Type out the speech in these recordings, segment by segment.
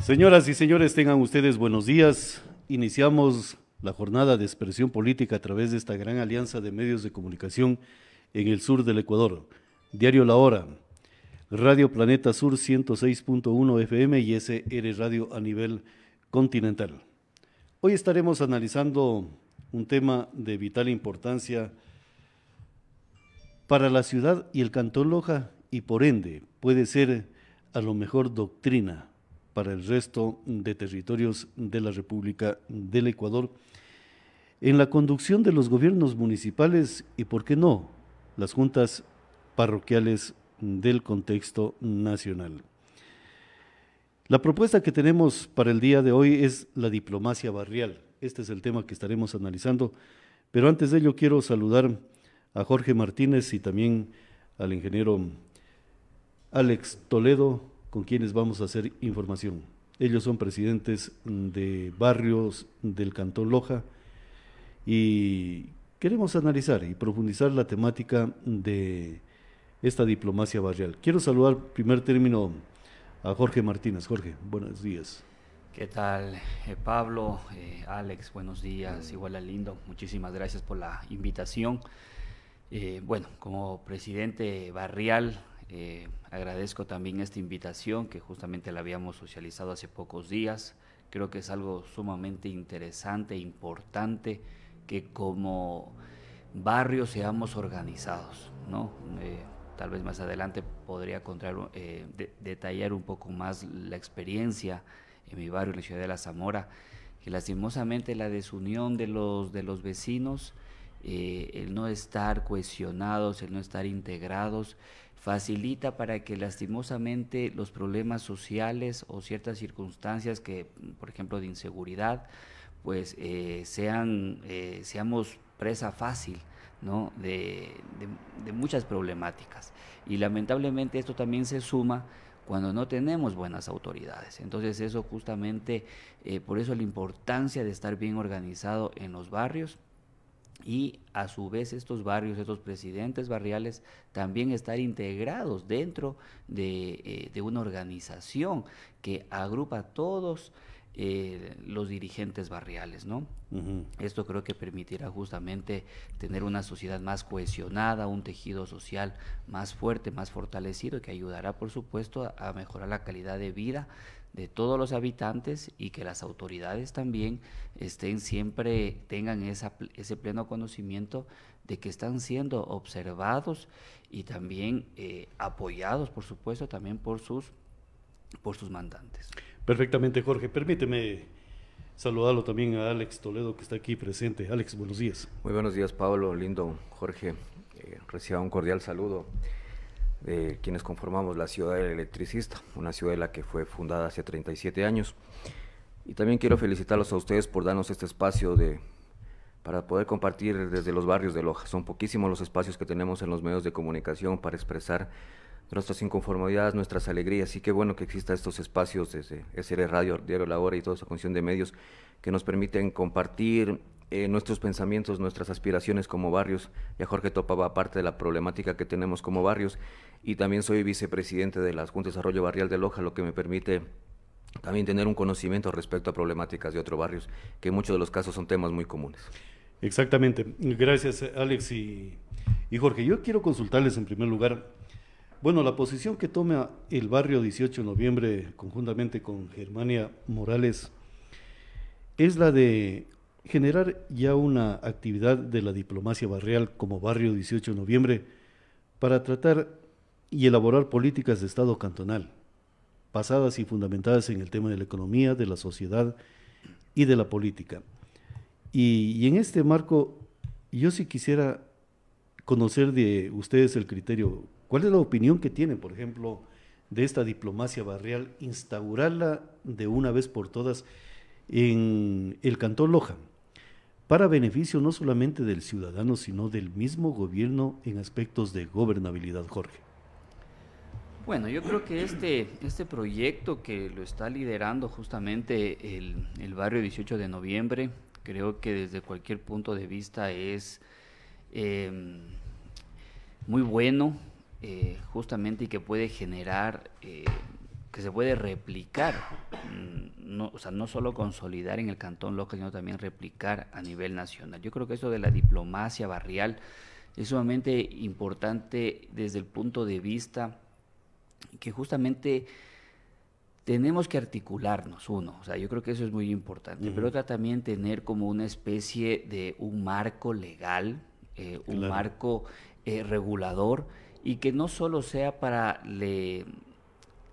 Señoras y señores, tengan ustedes buenos días. Iniciamos la jornada de expresión política a través de esta gran alianza de medios de comunicación en el sur del Ecuador. Diario La Hora, Radio Planeta Sur 106.1 FM y SR Radio a nivel continental. Hoy estaremos analizando un tema de vital importancia para la ciudad y el Cantón Loja y por ende puede ser a lo mejor doctrina para el resto de territorios de la República del Ecuador en la conducción de los gobiernos municipales y, por qué no, las juntas parroquiales del contexto nacional. La propuesta que tenemos para el día de hoy es la diplomacia barrial. Este es el tema que estaremos analizando, pero antes de ello quiero saludar a Jorge Martínez y también al ingeniero Alex Toledo, con quienes vamos a hacer información. Ellos son presidentes de barrios del Cantón Loja y queremos analizar y profundizar la temática de esta diplomacia barrial. Quiero saludar en primer término a Jorge Martínez. Jorge, buenos días. ¿Qué tal, Pablo? Alex, buenos días. Igual a Lindo, muchísimas gracias por la invitación. Bueno, como presidente barrial, agradezco también esta invitación que justamente la habíamos socializado hace pocos días. Creo que es algo sumamente interesante e importante que como barrio seamos organizados, ¿no? Tal vez más adelante podría detallar un poco más la experiencia en mi barrio, en la ciudad de La Zamora, que lastimosamente la desunión de los vecinos, el no estar cohesionados, el no estar integrados, facilita para que lastimosamente los problemas sociales o ciertas circunstancias que, por ejemplo, de inseguridad, pues seamos presa fácil, ¿no? de muchas problemáticas. Y lamentablemente esto también se suma cuando no tenemos buenas autoridades. Entonces eso justamente, por eso la importancia de estar bien organizado en los barrios, y a su vez estos barrios, estos presidentes barriales, también estar integrados dentro de una organización que agrupa a todos los dirigentes barriales, ¿no? Esto creo que permitirá justamente tener una sociedad más cohesionada, un tejido social más fuerte, más fortalecido, que ayudará, por supuesto, a mejorar la calidad de vida de todos los habitantes y que las autoridades también tengan ese pleno conocimiento de que están siendo observados y también apoyados, por supuesto, también por sus mandantes. Perfectamente, Jorge. Permíteme saludarlo también a Alex Toledo, que está aquí presente. Alex, buenos días. Muy buenos días, Pablo, Lindo, Jorge. Reciba un cordial saludo de quienes conformamos la Ciudad del Electricista, una ciudadela que fue fundada hace 37 años. Y también quiero felicitarlos a ustedes por darnos este espacio para poder compartir desde los barrios de Loja. Son poquísimos los espacios que tenemos en los medios de comunicación para expresar nuestras inconformidades, nuestras alegrías, y qué bueno que existan estos espacios desde SR Radio, Diario La Hora y toda esa condición de medios que nos permiten compartir nuestros pensamientos, nuestras aspiraciones como barrios. Ya Jorge topaba parte de la problemática que tenemos como barrios, y también soy vicepresidente de las Juntas de Desarrollo Barrial de Loja, lo que me permite también tener un conocimiento respecto a problemáticas de otros barrios, que en muchos de los casos son temas muy comunes. Exactamente. Gracias, Alex y Jorge. Yo quiero consultarles en primer lugar, bueno, la posición que toma el barrio 18 de noviembre conjuntamente con Germania Morales es la de generar ya una actividad de la diplomacia barrial como barrio 18 de noviembre para tratar y elaborar políticas de Estado cantonal, basadas y fundamentadas en el tema de la economía, de la sociedad y de la política. Y en este marco, yo sí quisiera conocer de ustedes el criterio. ¿Cuál es la opinión que tienen, por ejemplo, de esta diplomacia barrial, instaurarla de una vez por todas en el Cantón Loja, para beneficio no solamente del ciudadano, sino del mismo gobierno en aspectos de gobernabilidad, Jorge? Bueno, yo creo que este proyecto que lo está liderando justamente el barrio 18 de noviembre, creo que desde cualquier punto de vista es muy bueno, justamente, y que puede generar, que se puede replicar o sea, no solo consolidar en el Cantón Loja, sino también replicar a nivel nacional. Yo creo que eso de la diplomacia barrial es sumamente importante desde el punto de vista que justamente tenemos que articularnos, uno, o sea, yo creo que eso es muy importante, pero otra también tener como una especie de un marco legal, un marco regulador, y que no solo sea para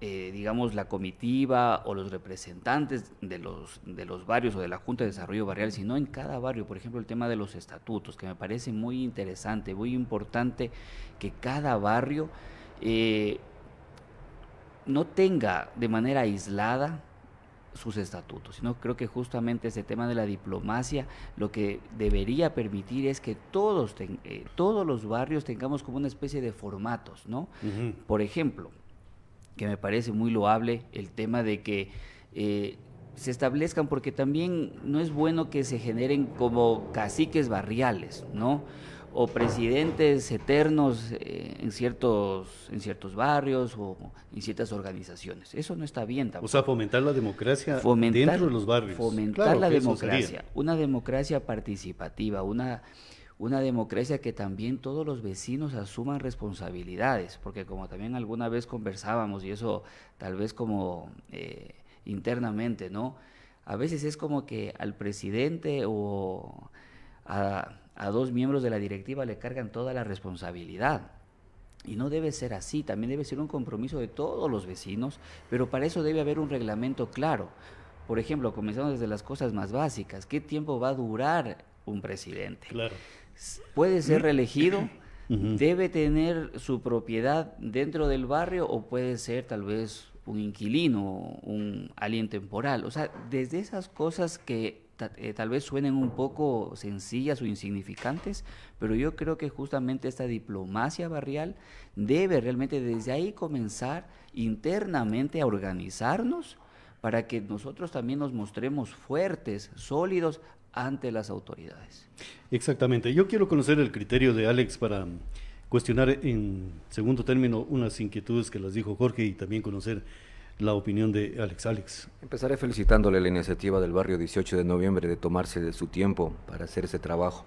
digamos, la comitiva o los representantes de los barrios o de la Junta de Desarrollo Barrial, sino en cada barrio. Por ejemplo, el tema de los estatutos, que me parece muy interesante, muy importante que cada barrio no tenga de manera aislada sus estatutos, sino creo que justamente ese tema de la diplomacia lo que debería permitir es que todos los barrios tengamos como una especie de formatos, ¿no? Por ejemplo, que me parece muy loable el tema de que se establezcan, porque también no es bueno que se generen como caciques barriales, ¿no? O presidentes eternos en ciertos barrios o en ciertas organizaciones. Eso no está bien tampoco. O sea, fomentar la democracia dentro de los barrios. Fomentar la democracia, una democracia participativa, una democracia que también todos los vecinos asuman responsabilidades, porque como también alguna vez conversábamos, y eso tal vez como internamente, ¿no? A veces es como que al presidente o a dos miembros de la directiva le cargan toda la responsabilidad. Y no debe ser así, también debe ser un compromiso de todos los vecinos, pero para eso debe haber un reglamento claro. Por ejemplo, comenzando desde las cosas más básicas, ¿qué tiempo va a durar un presidente? Claro. ¿Puede ser reelegido? ¿Debe tener su propiedad dentro del barrio o puede ser tal vez un inquilino, alguien temporal? O sea, desde esas cosas que tal vez suenen un poco sencillas o insignificantes, pero yo creo que justamente esta diplomacia barrial debe realmente desde ahí comenzar internamente a organizarnos para que nosotros también nos mostremos fuertes, sólidos ante las autoridades. Exactamente. Yo quiero conocer el criterio de Alex para cuestionar en segundo término unas inquietudes que las dijo Jorge y también conocer la opinión de Alex. Alex. Empezaré felicitándole la iniciativa del barrio 18 de noviembre de tomarse de su tiempo para hacer ese trabajo,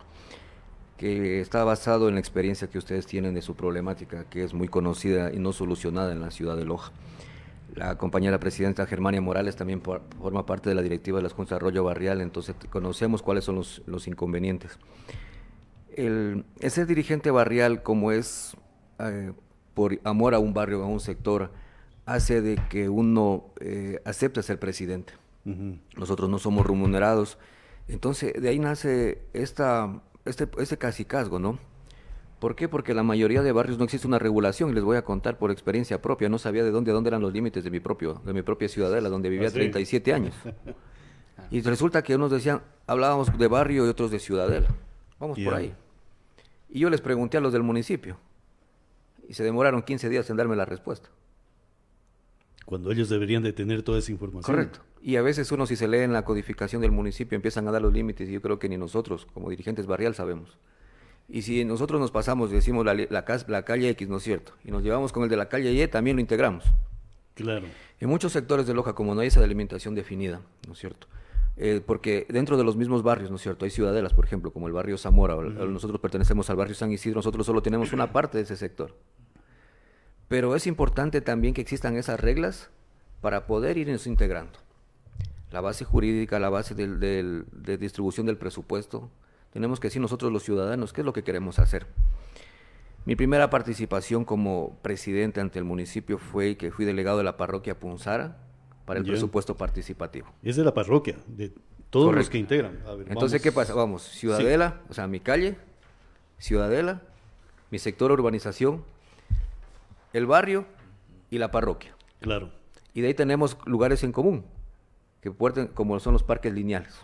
que está basado en la experiencia que ustedes tienen de su problemática, que es muy conocida y no solucionada en la ciudad de Loja. La compañera presidenta Germania Morales también forma parte de la directiva de las Juntas de Desarrollo Barrial, entonces conocemos cuáles son los inconvenientes. El ser dirigente barrial, como es por amor a un barrio, a un sector, hace de que uno acepte ser presidente. Nosotros no somos remunerados, entonces de ahí nace este cacicazgo, ¿no? ¿Por qué? Porque en la mayoría de barrios no existe una regulación, y les voy a contar por experiencia propia. No sabía de dónde eran los límites de mi propia ciudadela, donde vivía 37 años. Y resulta que unos decían, hablábamos de barrio y otros de ciudadela. Vamos por ahí. Y yo les pregunté a los del municipio, y se demoraron 15 días en darme la respuesta. Cuando ellos deberían de tener toda esa información. Correcto. Y a veces uno, si se lee en la codificación del municipio, empiezan a dar los límites, y yo creo que ni nosotros, como dirigentes barrial, sabemos. Y si nosotros nos pasamos, decimos la calle X, ¿no es cierto? Y nos llevamos con el de la calle Y, también lo integramos. Claro. En muchos sectores de Loja, como no hay esa delimitación definida, ¿no es cierto? Porque dentro de los mismos barrios, ¿no es cierto? Hay ciudadelas, por ejemplo, como el barrio Zamora, nosotros pertenecemos al barrio San Isidro, nosotros solo tenemos una parte de ese sector. Pero es importante también que existan esas reglas para poder irnos integrando. La base jurídica, la base de distribución del presupuesto. Tenemos que decir nosotros los ciudadanos qué es lo que queremos hacer. Mi primera participación como presidente ante el municipio fue que fui delegado de la parroquia Punzara para el presupuesto participativo. Es de la parroquia, de todos los que integran. A ver, entonces, ¿qué pasa? Vamos, ciudadela, o sea, mi calle, ciudadela, mi sector urbanización, el barrio y la parroquia. Claro. Y de ahí tenemos lugares en común, como son los parques lineales.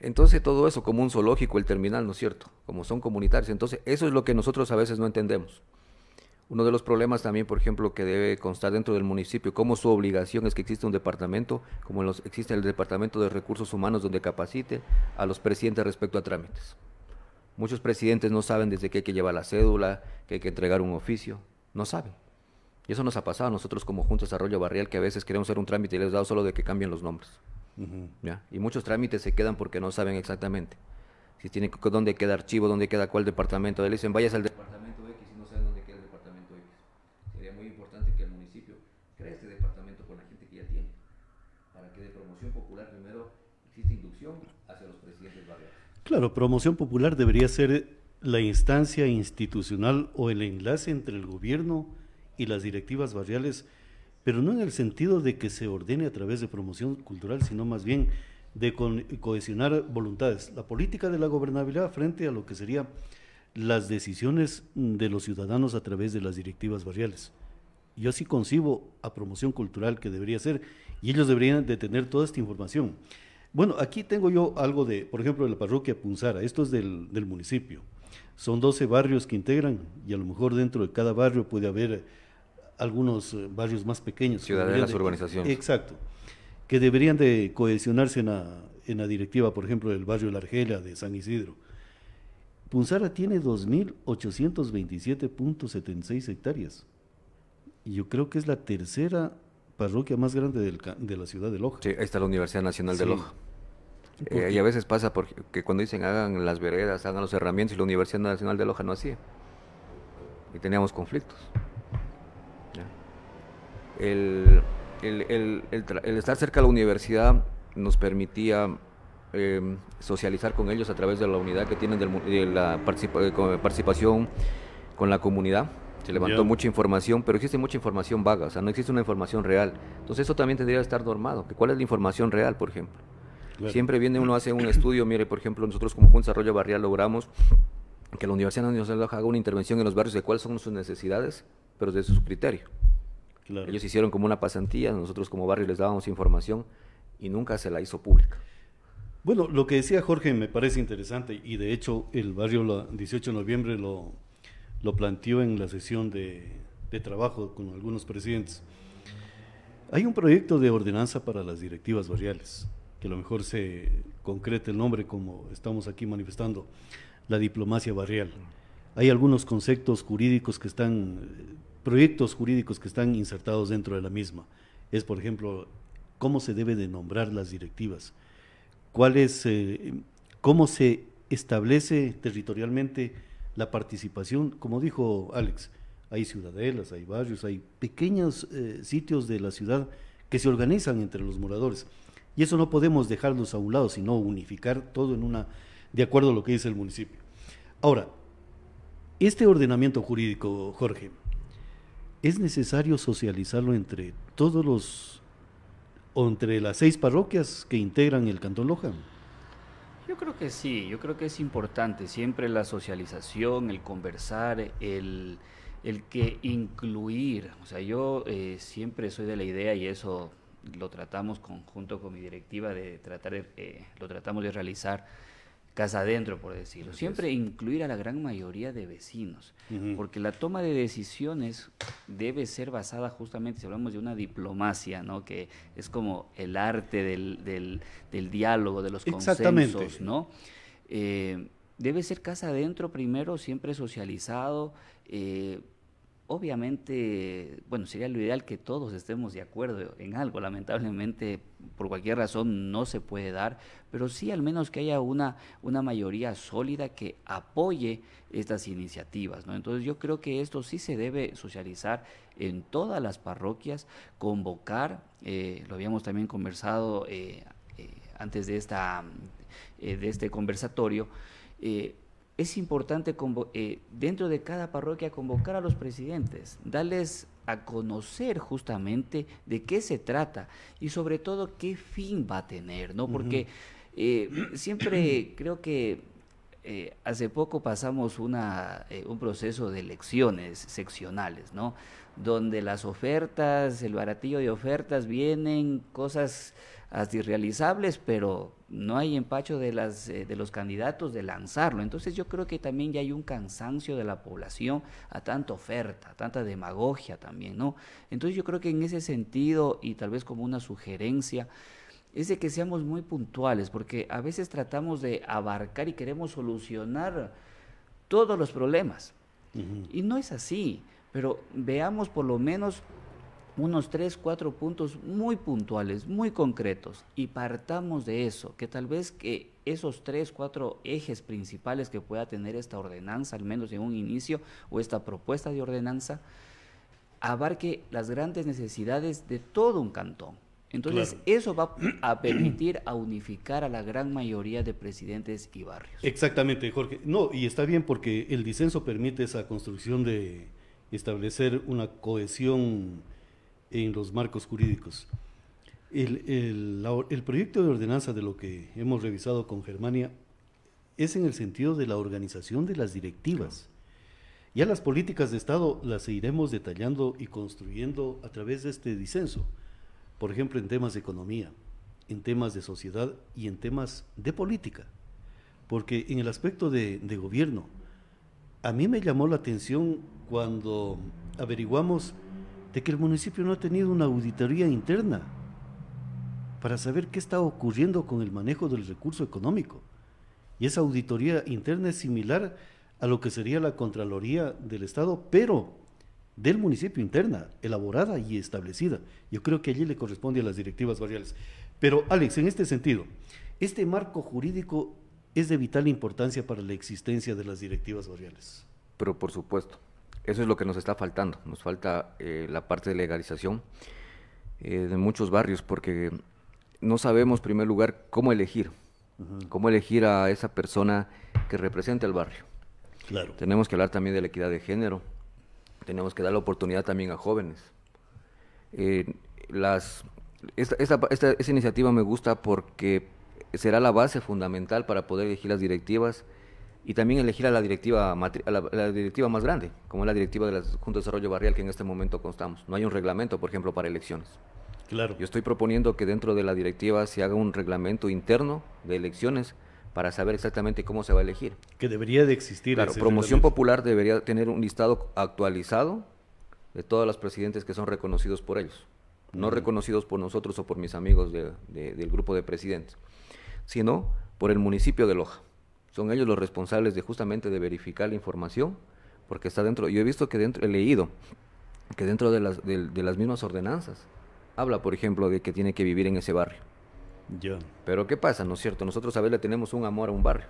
Entonces todo eso, como un zoológico, el terminal, ¿no es cierto? Como son comunitarios. Entonces eso es lo que nosotros a veces no entendemos. Uno de los problemas también, por ejemplo, que debe constar dentro del municipio, como su obligación es que existe un departamento, como existe el Departamento de Recursos Humanos, donde capacite a los presidentes respecto a trámites. Muchos presidentes no saben desde qué hay que llevar la cédula, que hay que entregar un oficio, no saben. Y eso nos ha pasado a nosotros como Junta de Desarrollo Barrial, que a veces queremos hacer un trámite y les dado solo de que cambien los nombres. ¿Ya? Y muchos trámites se quedan porque no saben exactamente si tiene dónde queda archivo, dónde queda cuál departamento. Le dicen, vayas al departamento X y no saben dónde queda el departamento X. Sería muy importante que el municipio cree este departamento con la gente que ya tiene, para que de promoción popular primero exista inducción hacia los presidentes barriales. Claro, promoción popular debería ser la instancia institucional o el enlace entre el gobierno y las directivas barriales, pero no en el sentido de que se ordene a través de promoción cultural, sino más bien de cohesionar voluntades. La política de la gobernabilidad frente a lo que serían las decisiones de los ciudadanos a través de las directivas barriales. Yo así concibo a promoción cultural que debería ser, y ellos deberían de tener toda esta información. Bueno, aquí tengo yo algo de, por ejemplo, de la parroquia Punzara, esto es del municipio. Son 12 barrios que integran, y a lo mejor dentro de cada barrio puede haber algunos barrios más pequeños. Ciudadelas, urbanizaciones. Exacto, que deberían de cohesionarse en la directiva, por ejemplo, del barrio La Argelia de San Isidro. Punzara tiene 2.827.76 hectáreas. Y yo creo que es la tercera parroquia más grande de la ciudad de Loja. Sí, ahí está la Universidad Nacional de Sí. Loja. Y a veces pasa porque cuando dicen hagan las veredas, hagan los herramientas, y la Universidad Nacional de Loja no hacía. Y teníamos conflictos. ¿Ya? El estar cerca de la universidad nos permitía socializar con ellos a través de la unidad que tienen de la participación con la comunidad. Se levantó mucha información, pero existe mucha información vaga, o sea, no existe una información real. Entonces eso también tendría que estar normado. ¿Cuál es la información real, por ejemplo? Claro. Siempre viene uno, hace un estudio, mire, por ejemplo, nosotros como Junta de Desarrollo Barrial logramos que la Universidad Nacional de Loja haga una intervención en los barrios de cuáles son sus necesidades, pero desde su criterio. Claro. Ellos hicieron como una pasantía, nosotros como barrio les dábamos información y nunca se la hizo pública. Bueno, lo que decía Jorge me parece interesante, y de hecho el barrio 18 de noviembre lo planteó en la sesión de trabajo con algunos presidentes. Hay un proyecto de ordenanza para las directivas barriales, que a lo mejor se concrete el nombre como estamos aquí manifestando, la diplomacia barrial. Hay algunos conceptos jurídicos proyectos jurídicos que están insertados dentro de la misma. Es, por ejemplo, cómo se debe de nombrar las directivas, cómo se establece territorialmente la participación. Como dijo Alex, hay ciudadelas, hay barrios, hay pequeños sitios de la ciudad que se organizan entre los moradores, y eso no podemos dejarlos a un lado, sino unificar todo de acuerdo a lo que dice el municipio. Ahora, este ordenamiento jurídico, Jorge, ¿es necesario socializarlo entre entre las 6 parroquias que integran el Cantón Loja? Yo creo que sí, yo creo que es importante siempre la socialización, el conversar, el que incluir. O sea, yo siempre soy de la idea, y eso lo tratamos junto con mi directiva, lo tratamos de realizar casa adentro, por decirlo. Siempre incluir a la gran mayoría de vecinos, porque la toma de decisiones debe ser basada justamente, si hablamos de una diplomacia, ¿no? Que es como el arte del diálogo, de los consensos, ¿no? Debe ser casa adentro primero, siempre socializado. Obviamente, bueno, sería lo ideal que todos estemos de acuerdo en algo. Lamentablemente, por cualquier razón no se puede dar, pero sí al menos que haya una mayoría sólida que apoye estas iniciativas, ¿no? Entonces yo creo que esto sí se debe socializar en todas las parroquias, convocar, lo habíamos también conversado antes de este conversatorio. Es importante dentro de cada parroquia convocar a los presidentes, darles a conocer justamente de qué se trata y sobre todo qué fin va a tener, ¿no? Porque siempre creo que hace poco pasamos un proceso de elecciones seccionales, ¿no? Donde las ofertas, el baratillo de ofertas, vienen cosas hasta irrealizables, pero no hay empacho de los candidatos de lanzarlo. Entonces yo creo que también ya hay un cansancio de la población a tanta oferta, a tanta demagogia también, ¿no? Entonces yo creo que en ese sentido, y tal vez como una sugerencia, es de que seamos muy puntuales, porque a veces tratamos de abarcar y queremos solucionar todos los problemas. Y no es así. pero veamos por lo menos unos 3, 4 puntos muy puntuales, muy concretos, y partamos de eso, que tal vez que esos 3, 4 ejes principales que pueda tener esta ordenanza, al menos en un inicio, o esta propuesta de ordenanza, abarque las grandes necesidades de todo un cantón. Entonces, claro, eso va a permitir a unificar a la gran mayoría de presidentes y barrios. Exactamente, Jorge. No, y está bien porque el disenso permite esa construcción de establecer una cohesión en los marcos jurídicos. El proyecto de ordenanza de lo que hemos revisado con Germania es en el sentido de la organización de las directivas. Ya las políticas de Estado las iremos detallando y construyendo a través de este disenso. Por ejemplo, en temas de economía, en temas de sociedad y en temas de política. Porque en el aspecto de gobierno, a mí me llamó la atención cuando averiguamos de que el municipio no ha tenido una auditoría interna para saber qué está ocurriendo con el manejo del recurso económico. Y esa auditoría interna es similar a lo que sería la Contraloría del Estado, pero del municipio interna, elaborada y establecida. Yo creo que allí le corresponde a las directivas barriales. Pero, Alex, en este sentido, este marco jurídico es de vital importancia para la existencia de las directivas barriales. Pero por supuesto, eso es lo que nos está faltando. Nos falta la parte de legalización de muchos barrios, porque no sabemos, en primer lugar, cómo elegir. Cómo elegir a esa persona que represente al barrio. Claro. Tenemos que hablar también de la equidad de género. Tenemos que dar la oportunidad también a jóvenes. Esta iniciativa me gusta porque será la base fundamental para poder elegir las directivas y también elegir a la directiva más grande, como es la directiva de la Junta de Desarrollo Barrial, que en este momento constamos. No hay un reglamento, por ejemplo, para elecciones. Claro. Yo estoy proponiendo que dentro de la directiva se haga un reglamento interno de elecciones para saber exactamente cómo se va a elegir. Que debería de existir. Claro, Promoción Popular debería tener un listado actualizado de todos los presidentes que son reconocidos por ellos, no reconocidos por nosotros o por mis amigos del grupo de presidentes, sino por el municipio de Loja. Son ellos los responsables de justamente de verificar la información, porque está dentro. Yo he visto que he leído que dentro de las mismas ordenanzas habla, por ejemplo, de que tiene que vivir en ese barrio. Ya. Pero ¿qué pasa? ¿No es cierto? Nosotros a veces le tenemos un amor a un barrio.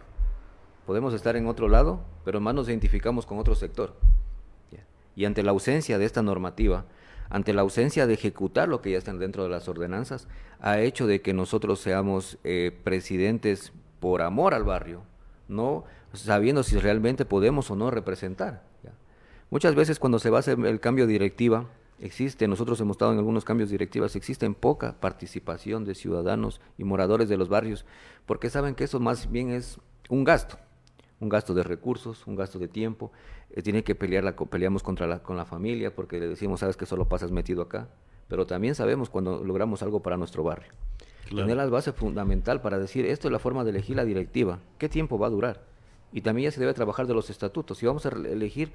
Podemos estar en otro lado, pero más nos identificamos con otro sector. Y ante la ausencia de esta normativa, ante la ausencia de ejecutar lo que ya está dentro de las ordenanzas, ha hecho de que nosotros seamos presidentes por amor al barrio, no sabiendo si realmente podemos o no representar. Muchas veces cuando se va a hacer el cambio de directiva, nosotros hemos estado en algunos cambios directivas, existen poca participación de ciudadanos y moradores de los barrios, porque saben que eso más bien es un gasto de recursos, un gasto de tiempo. Tiene que peleamos con la familia, porque le decimos, sabes que solo pasas metido acá, pero también sabemos cuando logramos algo para nuestro barrio. Claro. Tener la base fundamental para decir, esto es la forma de elegir la directiva, ¿qué tiempo va a durar? Y también ya se debe trabajar de los estatutos, si vamos a elegir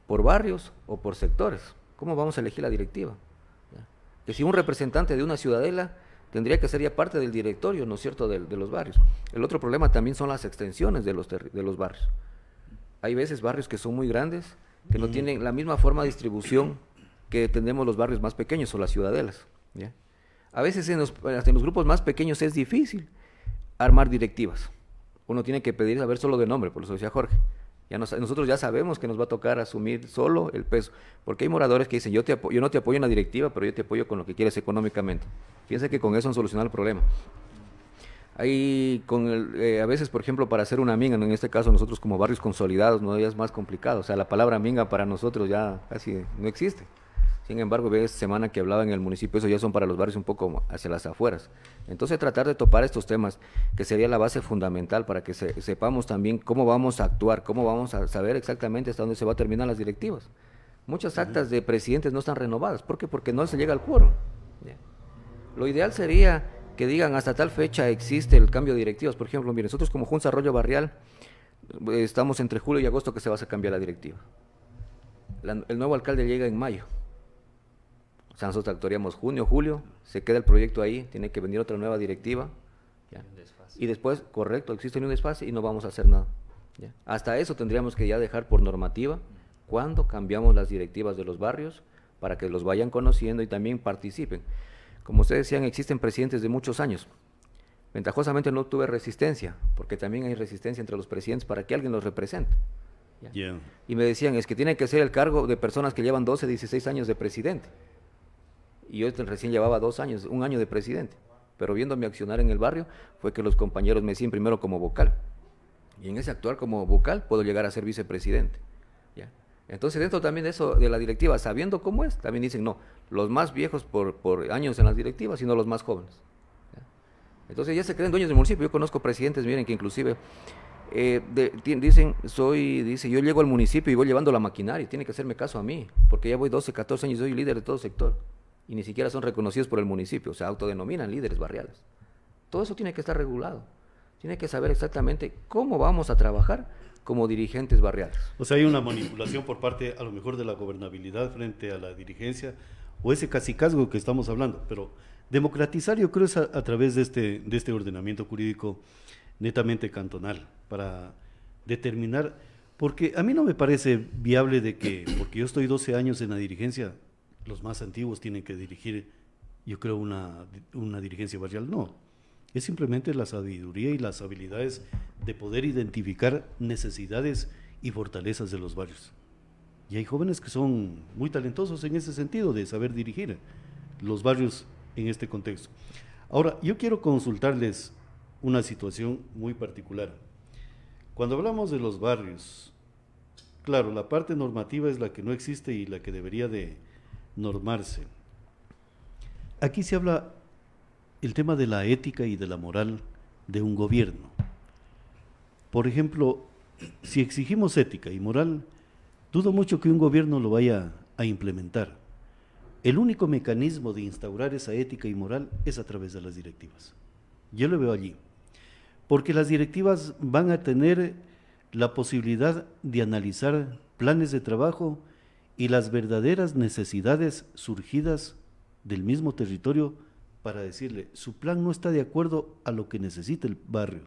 por barrios o por sectores. ¿Cómo vamos a elegir la directiva? Que si un representante de una ciudadela tendría que ser ya parte del directorio, ¿no es cierto?, de los barrios. El otro problema también son las extensiones de los barrios. Hay veces barrios que son muy grandes, que no tienen la misma forma de distribución que tenemos los barrios más pequeños o las ciudadelas. ¿Ya? A veces hasta en los grupos más pequeños es difícil armar directivas. Uno tiene que pedir saber solo de nombre, por eso decía Jorge. Nosotros ya sabemos que nos va a tocar asumir solo el peso, porque hay moradores que dicen, yo no te apoyo en la directiva, pero yo te apoyo con lo que quieres económicamente. Fíjense que con eso han solucionado el problema. A veces, por ejemplo, para hacer una minga, en este caso nosotros como barrios consolidados, no ya es más complicado, o sea, la palabra minga para nosotros ya casi no existe. Sin embargo, ve esta semana que hablaba en el municipio, eso ya son para los barrios un poco hacia las afueras. Entonces, tratar de topar estos temas, que sería la base fundamental para que sepamos también cómo vamos a actuar, cómo vamos a saber exactamente hasta dónde se va a terminar las directivas. Muchas actas de presidentes no están renovadas. ¿Por qué? Porque no se llega al quórum. Lo ideal sería que digan hasta tal fecha existe el cambio de directivas. Por ejemplo, miren, nosotros como Junta de Desarrollo Barrial estamos entre julio y agosto que se va a cambiar la directiva. El nuevo alcalde llega en mayo. O sea, nosotros actuaríamos junio, julio, se queda el proyecto ahí, tiene que venir otra nueva directiva. ¿Ya? Y después, correcto, existe un desfase y no vamos a hacer nada. ¿Ya? Hasta eso tendríamos que ya dejar por normativa ¿Cuándo cambiamos las directivas de los barrios para que los vayan conociendo y también participen? Como ustedes decían, existen presidentes de muchos años. Ventajosamente no tuve resistencia, porque también hay resistencia entre los presidentes para que alguien los represente. Yeah. Y me decían, es que tiene que ser el cargo de personas que llevan 12, 16 años de presidente. Y yo recién llevaba 2 años, 1 año de presidente. Pero viendo mi accionar en el barrio, fue que los compañeros me decían primero como vocal. Y en ese actuar como vocal puedo llegar a ser vicepresidente. ¿Ya? Entonces dentro también de eso, de la directiva, sabiendo cómo es, también dicen, no, los más viejos por años en las directivas, sino los más jóvenes. ¿Ya? Entonces ya se creen dueños del municipio. Yo conozco presidentes, miren, que inclusive dicen, yo llego al municipio y voy llevando la maquinaria, tiene que hacerme caso a mí, porque ya voy 12, 14 años, soy líder de todo sector, y ni siquiera son reconocidos por el municipio, o sea, autodenominan líderes barriales. Todo eso tiene que estar regulado, tiene que saber exactamente cómo vamos a trabajar como dirigentes barriales. O sea, hay una manipulación por parte, a lo mejor, de la gobernabilidad frente a la dirigencia, o ese cacicazgo que estamos hablando, pero democratizar, yo creo, es a través de este ordenamiento jurídico netamente cantonal, para determinar, porque a mí no me parece viable de que, porque yo estoy 12 años en la dirigencia, los más antiguos tienen que dirigir, yo creo, una dirigencia barrial. No, es simplemente la sabiduría y las habilidades de poder identificar necesidades y fortalezas de los barrios. Y hay jóvenes que son muy talentosos en ese sentido, de saber dirigir los barrios en este contexto. Ahora, yo quiero consultarles una situación muy particular. Cuando hablamos de los barrios, claro, la parte normativa es la que no existe y la que debería de normarse. Aquí se habla el tema de la ética y de la moral de un gobierno. Por ejemplo, si exigimos ética y moral, dudo mucho que un gobierno lo vaya a implementar. El único mecanismo de instaurar esa ética y moral es a través de las directivas. Yo lo veo allí. Porque las directivas van a tener la posibilidad de analizar planes de trabajo y las verdaderas necesidades surgidas del mismo territorio para decirle, su plan no está de acuerdo a lo que necesita el barrio,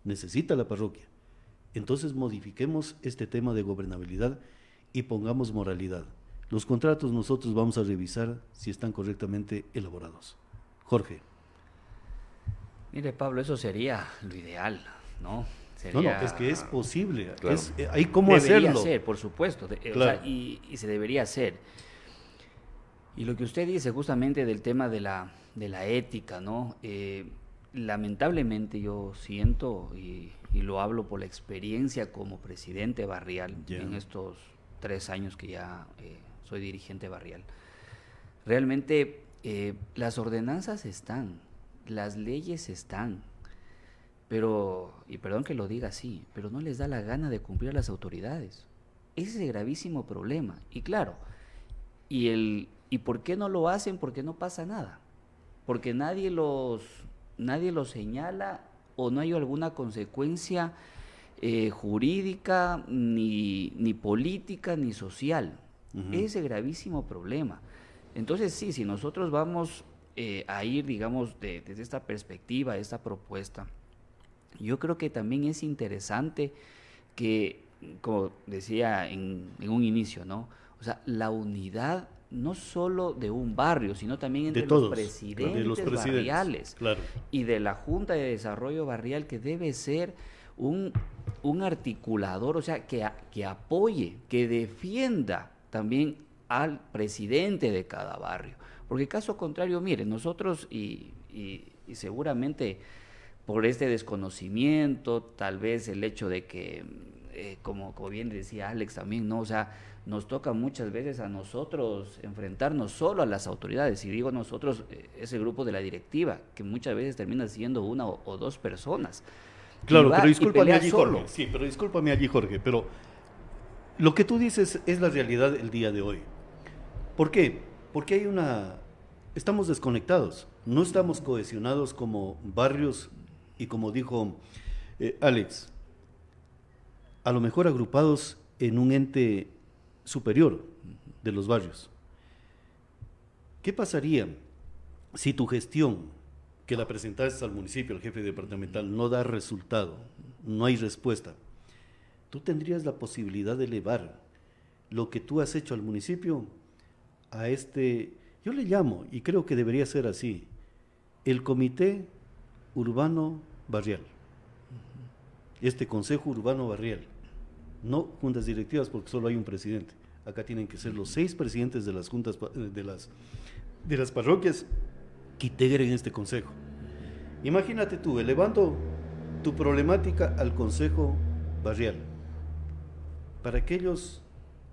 necesita la parroquia. Entonces modifiquemos este tema de gobernabilidad y pongamos moralidad. Los contratos nosotros vamos a revisar si están correctamente elaborados. Jorge. Mire, Pablo, eso sería lo ideal, ¿no? No, es que es posible, claro. Hay cómo hacerlo. Debería ser, por supuesto, claro. O sea, y se debería hacer. Y lo que usted dice justamente del tema de la ética, ¿no? Lamentablemente yo siento, y lo hablo por la experiencia como presidente barrial, en estos 3 años que ya soy dirigente barrial, realmente las ordenanzas están, las leyes están, pero, y perdón que lo diga así, pero no les da la gana de cumplir a las autoridades. Ese es el gravísimo problema. Y claro, ¿y por qué no lo hacen? Porque no pasa nada. Porque nadie los señala, o no hay alguna consecuencia jurídica, ni política, ni social. Ese es el gravísimo problema. Entonces sí, si nosotros vamos a ir, digamos, desde esta perspectiva, esta propuesta, yo creo que también es interesante que, como decía en un inicio, ¿no? O sea, la unidad no solo de un barrio, sino también entre los presidentes barriales, claro, y de la Junta de Desarrollo Barrial, que debe ser un articulador, o sea, que apoye, que defienda también al presidente de cada barrio. Porque caso contrario, miren, nosotros y seguramente por este desconocimiento, tal vez el hecho de que, como bien decía Alex también, ¿no? O sea, nos toca muchas veces a nosotros enfrentarnos solo a las autoridades, y digo nosotros, ese grupo de la directiva, que muchas veces termina siendo 1 o 2 personas. Claro, pero discúlpame allí, Jorge. Sí, pero discúlpame allí, Jorge, pero lo que tú dices es la realidad el día de hoy. ¿Por qué? Porque estamos desconectados, no estamos cohesionados como barrios y, como dijo Alex, a lo mejor agrupados en un ente superior de los barrios. ¿Qué pasaría si tu gestión, que la presentaste al municipio, al jefe departamental, no da resultado, no hay respuesta? Tú tendrías la posibilidad de elevar lo que tú has hecho al municipio, a yo le llamo, y creo que debería ser así, el Comité Urbano Barrial, Consejo Urbano Barrial, no juntas directivas porque solo hay un presidente, acá tienen que ser los 6 presidentes de las juntas de las parroquias que integren este consejo. Imagínate tú, elevando tu problemática al Consejo Barrial, para que ellos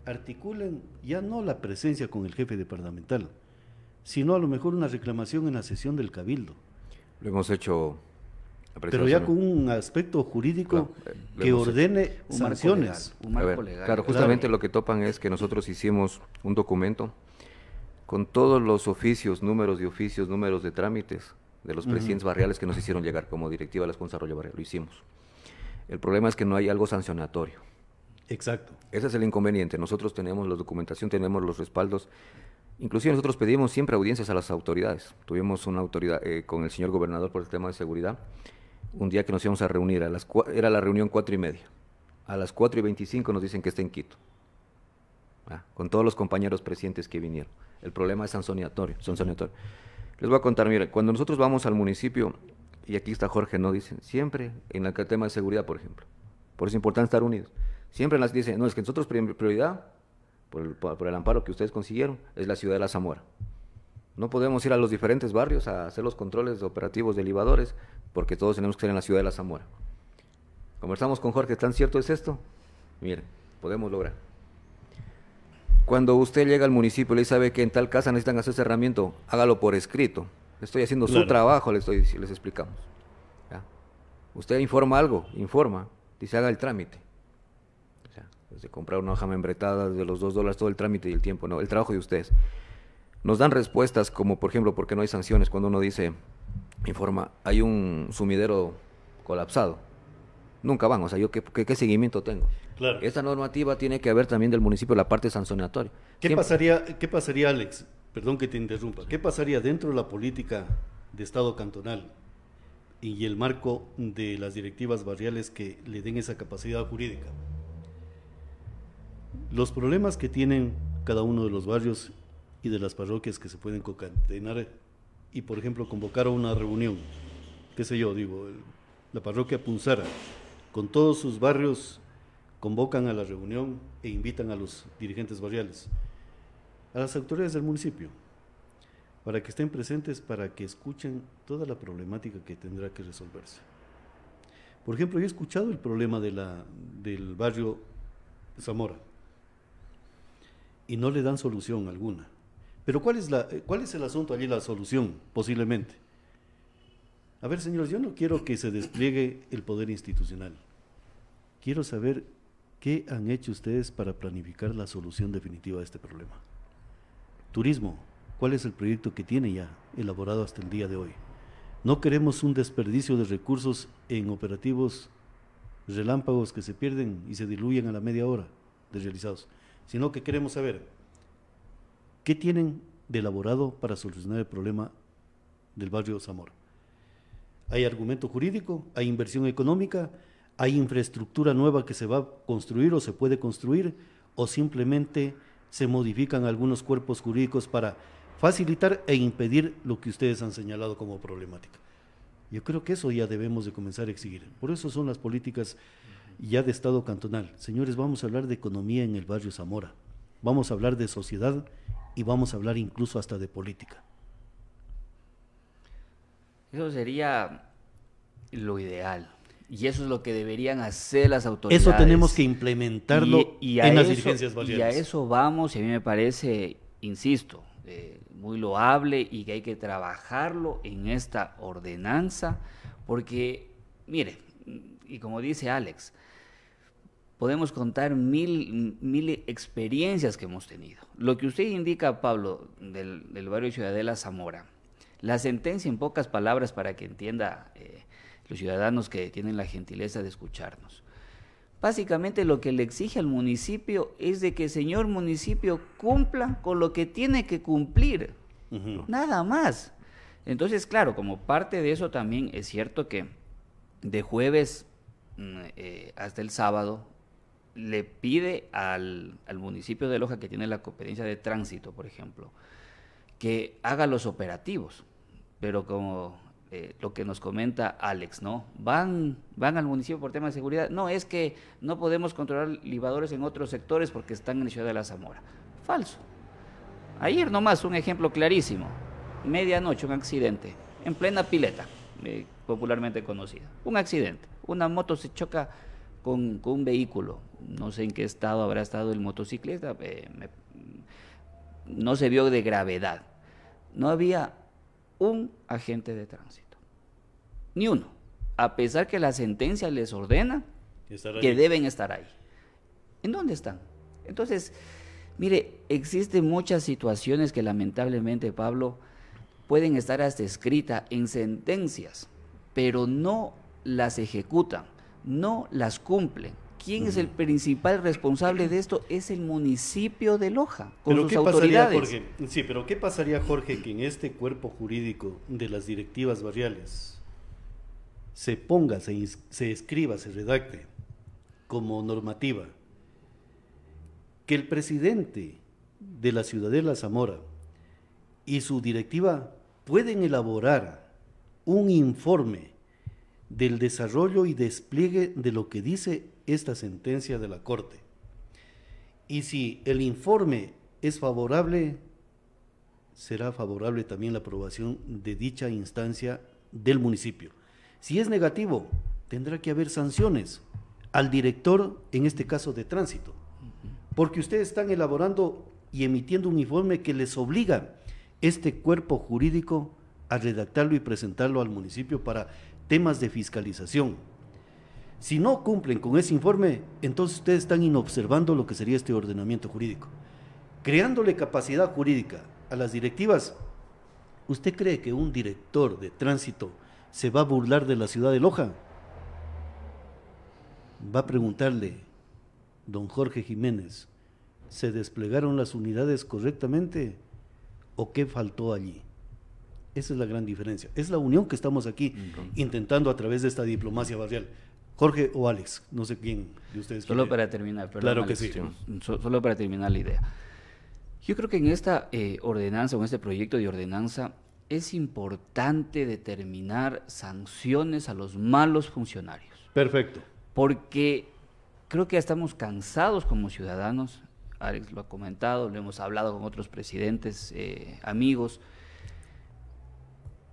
articulen ya no la presencia con el jefe departamental, sino a lo mejor una reclamación en la sesión del Cabildo. Lo hemos hecho, pero ya con un aspecto jurídico, claro, que ordene sanciones. Un marco legal. Claro, justamente lo que topan es que nosotros hicimos un documento con todos los oficios, números de oficios, números de trámites de los presidentes barriales que nos hicieron llegar como directiva de la Junta de Desarrollo Barrial. Lo hicimos. El problema es que no hay algo sancionatorio. Exacto. Ese es el inconveniente. Nosotros tenemos la documentación, tenemos los respaldos. Inclusive nosotros pedimos siempre audiencias a las autoridades. Tuvimos una autoridad con el señor gobernador por el tema de seguridad. Un día que nos íbamos a reunir, era la reunión 4:30. A las 4:25 nos dicen que está en Quito. Con todos los compañeros presidentes que vinieron. El problema es sancionatorio. Les voy a contar, mire, cuando nosotros vamos al municipio, y aquí está Jorge, ¿no? Dicen, siempre en el tema de seguridad, por ejemplo. Por eso es importante estar unidos. Siempre las dicen, no, es que nosotros prioridad, por el amparo que ustedes consiguieron, es la ciudad de La Zamora. No podemos ir a los diferentes barrios a hacer los controles operativos de libadores, porque todos tenemos que ser en la ciudad de La Zamora. Conversamos con Jorge, ¿tan cierto es esto? Miren, podemos lograr. Cuando usted llega al municipio y le sabe que en tal casa necesitan hacer cerramiento, hágalo por escrito. Estoy haciendo su trabajo, les explicamos. ¿Ya? Usted informa algo, dice haga el trámite. O sea, desde comprar una hoja membretada de los $2, todo el trámite y el tiempo, no, el trabajo de ustedes. Nos dan respuestas como, por ejemplo, porque no hay sanciones, cuando uno dice, informa, hay un sumidero colapsado. Nunca van, o sea, yo ¿qué seguimiento tengo? Claro. Esta normativa tiene que haber también del municipio la parte sancionatoria. ¿Qué pasaría, Alex? Perdón que te interrumpa. ¿Qué pasaría dentro de la política de Estado cantonal y el marco de las directivas barriales que le den esa capacidad jurídica? Los problemas que tienen cada uno de los barrios y de las parroquias que se pueden concatenar y, por ejemplo, convocar a una reunión, qué sé yo, la parroquia Punzara, con todos sus barrios, convocan a la reunión e invitan a los dirigentes barriales, a las autoridades del municipio, para que estén presentes, para que escuchen toda la problemática que tendrá que resolverse. Por ejemplo, yo he escuchado el problema del barrio Zamora y no le dan solución alguna. Pero ¿cuál es el asunto allí, la solución, posiblemente? A ver, señores, yo no quiero que se despliegue el poder institucional. Quiero saber qué han hecho ustedes para planificar la solución definitiva de este problema. Turismo, ¿cuál es el proyecto que tiene ya elaborado hasta el día de hoy? No queremos un desperdicio de recursos en operativos relámpagos que se pierden y se diluyen a la media hora de realizados, sino que queremos saber qué tienen de elaborado para solucionar el problema del barrio Zamora. Hay argumento jurídico, hay inversión económica, hay infraestructura nueva que se va a construir o se puede construir, o simplemente se modifican algunos cuerpos jurídicos para facilitar e impedir lo que ustedes han señalado como problemática. Yo creo que eso ya debemos de comenzar a exigir. Por eso son las políticas ya de Estado cantonal. Señores, vamos a hablar de economía en el barrio Zamora, vamos a hablar de sociedad y vamos a hablar incluso hasta de política. Eso sería lo ideal. Y eso es lo que deberían hacer las autoridades. Eso tenemos que implementarlo en las dirigencias barriales. Y a eso vamos, y a mí me parece, insisto, muy loable y que hay que trabajarlo en esta ordenanza, porque, mire, y como dice Alex, podemos contar mil experiencias que hemos tenido. Lo que usted indica, Pablo, del barrio Ciudadela Zamora, la sentencia en pocas palabras para que entienda los ciudadanos que tienen la gentileza de escucharnos. Básicamente lo que le exige al municipio es de que el señor municipio cumpla con lo que tiene que cumplir, nada más. Entonces, claro, como parte de eso también es cierto que de jueves hasta el sábado le pide al municipio de Loja, que tiene la competencia de tránsito, por ejemplo, que haga los operativos, pero como lo que nos comenta Alex, ¿no? Van al municipio por temas de seguridad. No, es que no podemos controlar libadores en otros sectores porque están en la ciudad de La Zamora. Falso. Ayer nomás un ejemplo clarísimo. Medianoche, un accidente, en plena pileta, popularmente conocida. Un accidente. Una moto se choca con un vehículo. No sé en qué estado habrá estado el motociclista. No se vio de gravedad. No había un agente de tránsito. Ni uno. A pesar que la sentencia les ordena que deben estar ahí. ¿En dónde están? Entonces, mire, existen muchas situaciones que lamentablemente, Pablo, pueden estar hasta escritas en sentencias, pero no las ejecutan, no las cumplen. ¿Quién es el principal responsable de esto? Es el municipio de Loja, con sus autoridades. Jorge? Sí, pero ¿qué pasaría, Jorge, que en este cuerpo jurídico de las directivas barriales se ponga, se escriba, se redacte como normativa que el presidente de la Ciudadela Zamora y su directiva pueden elaborar un informe del desarrollo y despliegue de lo que dice esta sentencia de la Corte? Y si el informe es favorable, será favorable también la aprobación de dicha instancia del municipio. Si es negativo, tendrá que haber sanciones al director, en este caso de tránsito, porque ustedes están elaborando y emitiendo un informe que les obliga este cuerpo jurídico a redactarlo y presentarlo al municipio para temas de fiscalización. Si no cumplen con ese informe, entonces ustedes están inobservando lo que sería este ordenamiento jurídico, creándole capacidad jurídica a las directivas. ¿Usted cree que un director de tránsito se va a burlar de la ciudad de Loja? Va a preguntarle, don Jorge Jiménez, ¿se desplegaron las unidades correctamente o qué faltó allí? Esa es la gran diferencia. Es la unión que estamos aquí intentando a través de esta diplomacia barrial. Jorge o Alex, no sé quién de ustedes. Solo para terminar, perdón, claro que Alex, sí. Solo para terminar la idea. Yo creo que en esta ordenanza, o en este proyecto de ordenanza, es importante determinar sanciones a los malos funcionarios. Perfecto. Porque creo que ya estamos cansados como ciudadanos. Alex lo ha comentado, lo hemos hablado con otros presidentes, amigos.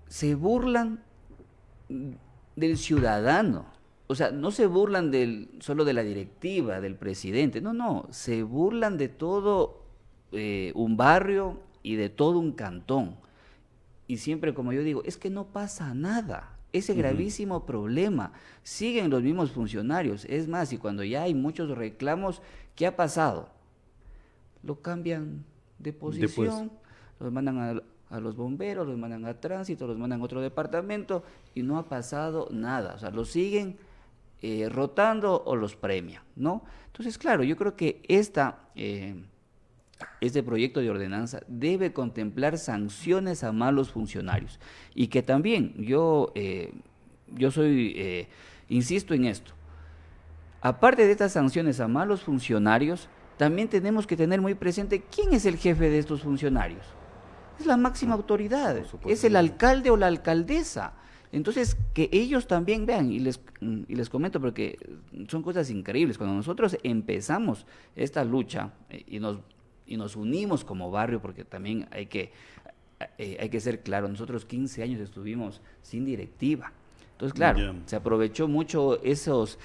Se burlan del ciudadano. O sea, no se burlan solo de la directiva, del presidente. No, se burlan de todo un barrio y de todo un cantón. Y siempre, como yo digo, es que no pasa nada. Ese gravísimo problema, siguen los mismos funcionarios. Es más, y cuando ya hay muchos reclamos, ¿qué ha pasado? Lo cambian de posición, los mandan a los bomberos, los mandan a tránsito, los mandan a otro departamento y no ha pasado nada. O sea, los siguen rotando o los premian, ¿no? Entonces, claro, yo creo que este proyecto de ordenanza debe contemplar sanciones a malos funcionarios y que también insisto en esto, aparte de estas sanciones a malos funcionarios, también tenemos que tener muy presente quién es el jefe de estos funcionarios. Es la máxima autoridad, es el alcalde o la alcaldesa. Entonces, que ellos también vean, y les comento porque son cosas increíbles. Cuando nosotros empezamos esta lucha y nos unimos como barrio, porque también hay que ser claro, nosotros 15 años estuvimos sin directiva. Entonces, claro, se aprovechó mucho esos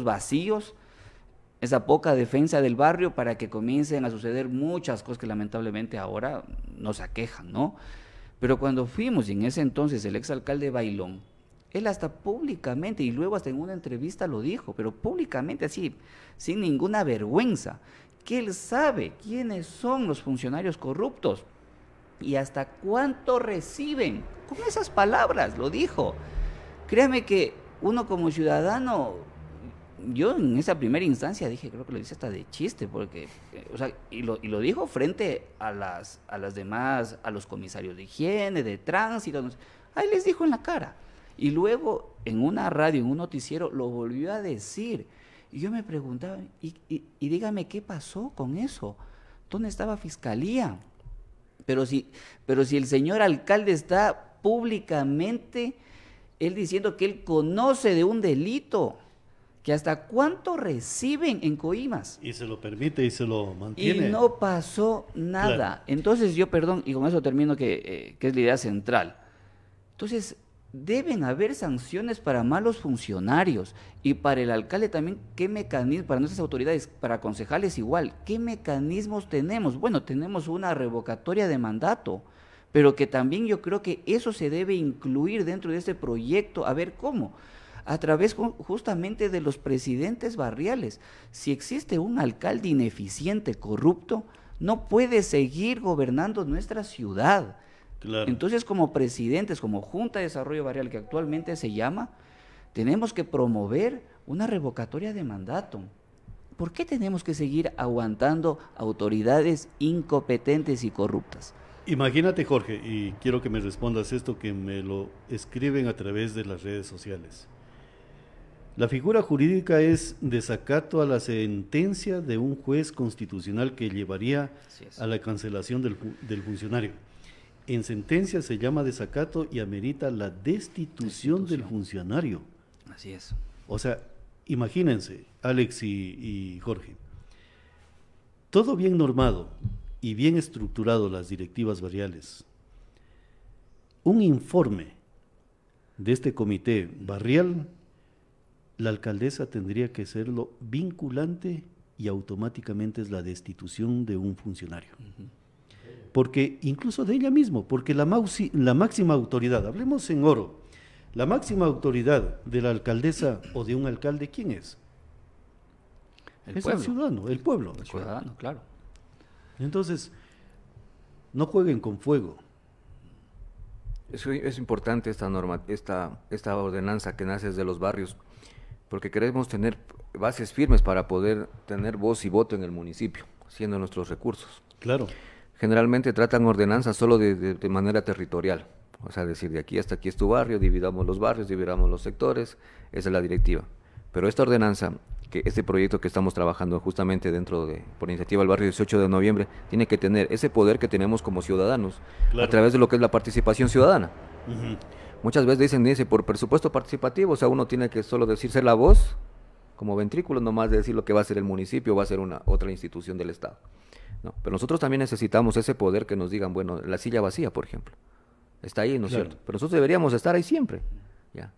vacíos, esa poca defensa del barrio para que comiencen a suceder muchas cosas que lamentablemente ahora nos aquejan, ¿no? Pero cuando fuimos, y en ese entonces el exalcalde Bailón, él hasta públicamente, y luego hasta en una entrevista lo dijo, pero públicamente así, sin ninguna vergüenza, que él sabe quiénes son los funcionarios corruptos y hasta cuánto reciben. Con esas palabras lo dijo. Créame que uno como ciudadano, yo en esa primera instancia dije, creo que lo dice hasta de chiste, porque, o sea, y lo dijo frente a las demás, a los comisarios de higiene, de tránsito, ahí les dijo en la cara. Y luego en una radio, en un noticiero, lo volvió a decir. Y yo me preguntaba, y dígame, ¿qué pasó con eso? ¿Dónde estaba Fiscalía? Pero si el señor alcalde está públicamente, él diciendo que él conoce de un delito, que hasta cuánto reciben en coimas. Y se lo permite y se lo mantiene. Y no pasó nada. Claro. Entonces yo, perdón, y con eso termino, que es la idea central. Entonces, deben haber sanciones para malos funcionarios y para el alcalde también. ¿Qué mecanismos, para nuestras autoridades, para concejales igual, qué mecanismos tenemos? Bueno, tenemos una revocatoria de mandato, pero que también yo creo que eso se debe incluir dentro de este proyecto. A ver cómo, a través justamente de los presidentes barriales. Si existe un alcalde ineficiente, corrupto, no puede seguir gobernando nuestra ciudad. Claro. Entonces, como presidentes, como Junta de Desarrollo Barrial, que actualmente se llama, tenemos que promover una revocatoria de mandato. ¿Por qué tenemos que seguir aguantando autoridades incompetentes y corruptas? Imagínate, Jorge, y quiero que me respondas esto, que me lo escriben a través de las redes sociales. La figura jurídica es desacato a la sentencia de un juez constitucional que llevaría a la cancelación del funcionario. En sentencia se llama desacato y amerita la destitución del funcionario. Así es. O sea, imagínense, Alex y Jorge, todo bien normado y bien estructurado, las directivas barriales. Un informe de este comité barrial, la alcaldesa tendría que serlo vinculante y automáticamente es la destitución de un funcionario. Porque incluso de ella mismo, porque la máxima autoridad, hablemos en oro, la máxima autoridad de la alcaldesa o de un alcalde, ¿quién es? El es pueblo. El ciudadano, el pueblo. El ciudadano, claro. Entonces, no jueguen con fuego. Es importante esta norma, esta ordenanza que nace de los barrios, porque queremos tener bases firmes para poder tener voz y voto en el municipio, siendo nuestros recursos. Claro. Generalmente tratan ordenanzas solo de manera territorial, o sea, decir, de aquí hasta aquí es tu barrio, dividamos los barrios, dividamos los sectores, esa es la directiva. Pero esta ordenanza, este proyecto que estamos trabajando justamente por iniciativa del barrio 18 de noviembre, tiene que tener ese poder que tenemos como ciudadanos, claro, a través de lo que es la participación ciudadana. Muchas veces dice por presupuesto participativo, o sea, uno tiene que solo ser la voz, como ventrículo nomás de decir lo que va a hacer el municipio, va a ser otra institución del Estado. No, pero nosotros también necesitamos ese poder que nos digan, bueno, la silla vacía, por ejemplo, está ahí, ¿no es cierto? Pero nosotros deberíamos estar ahí siempre, ¿ya?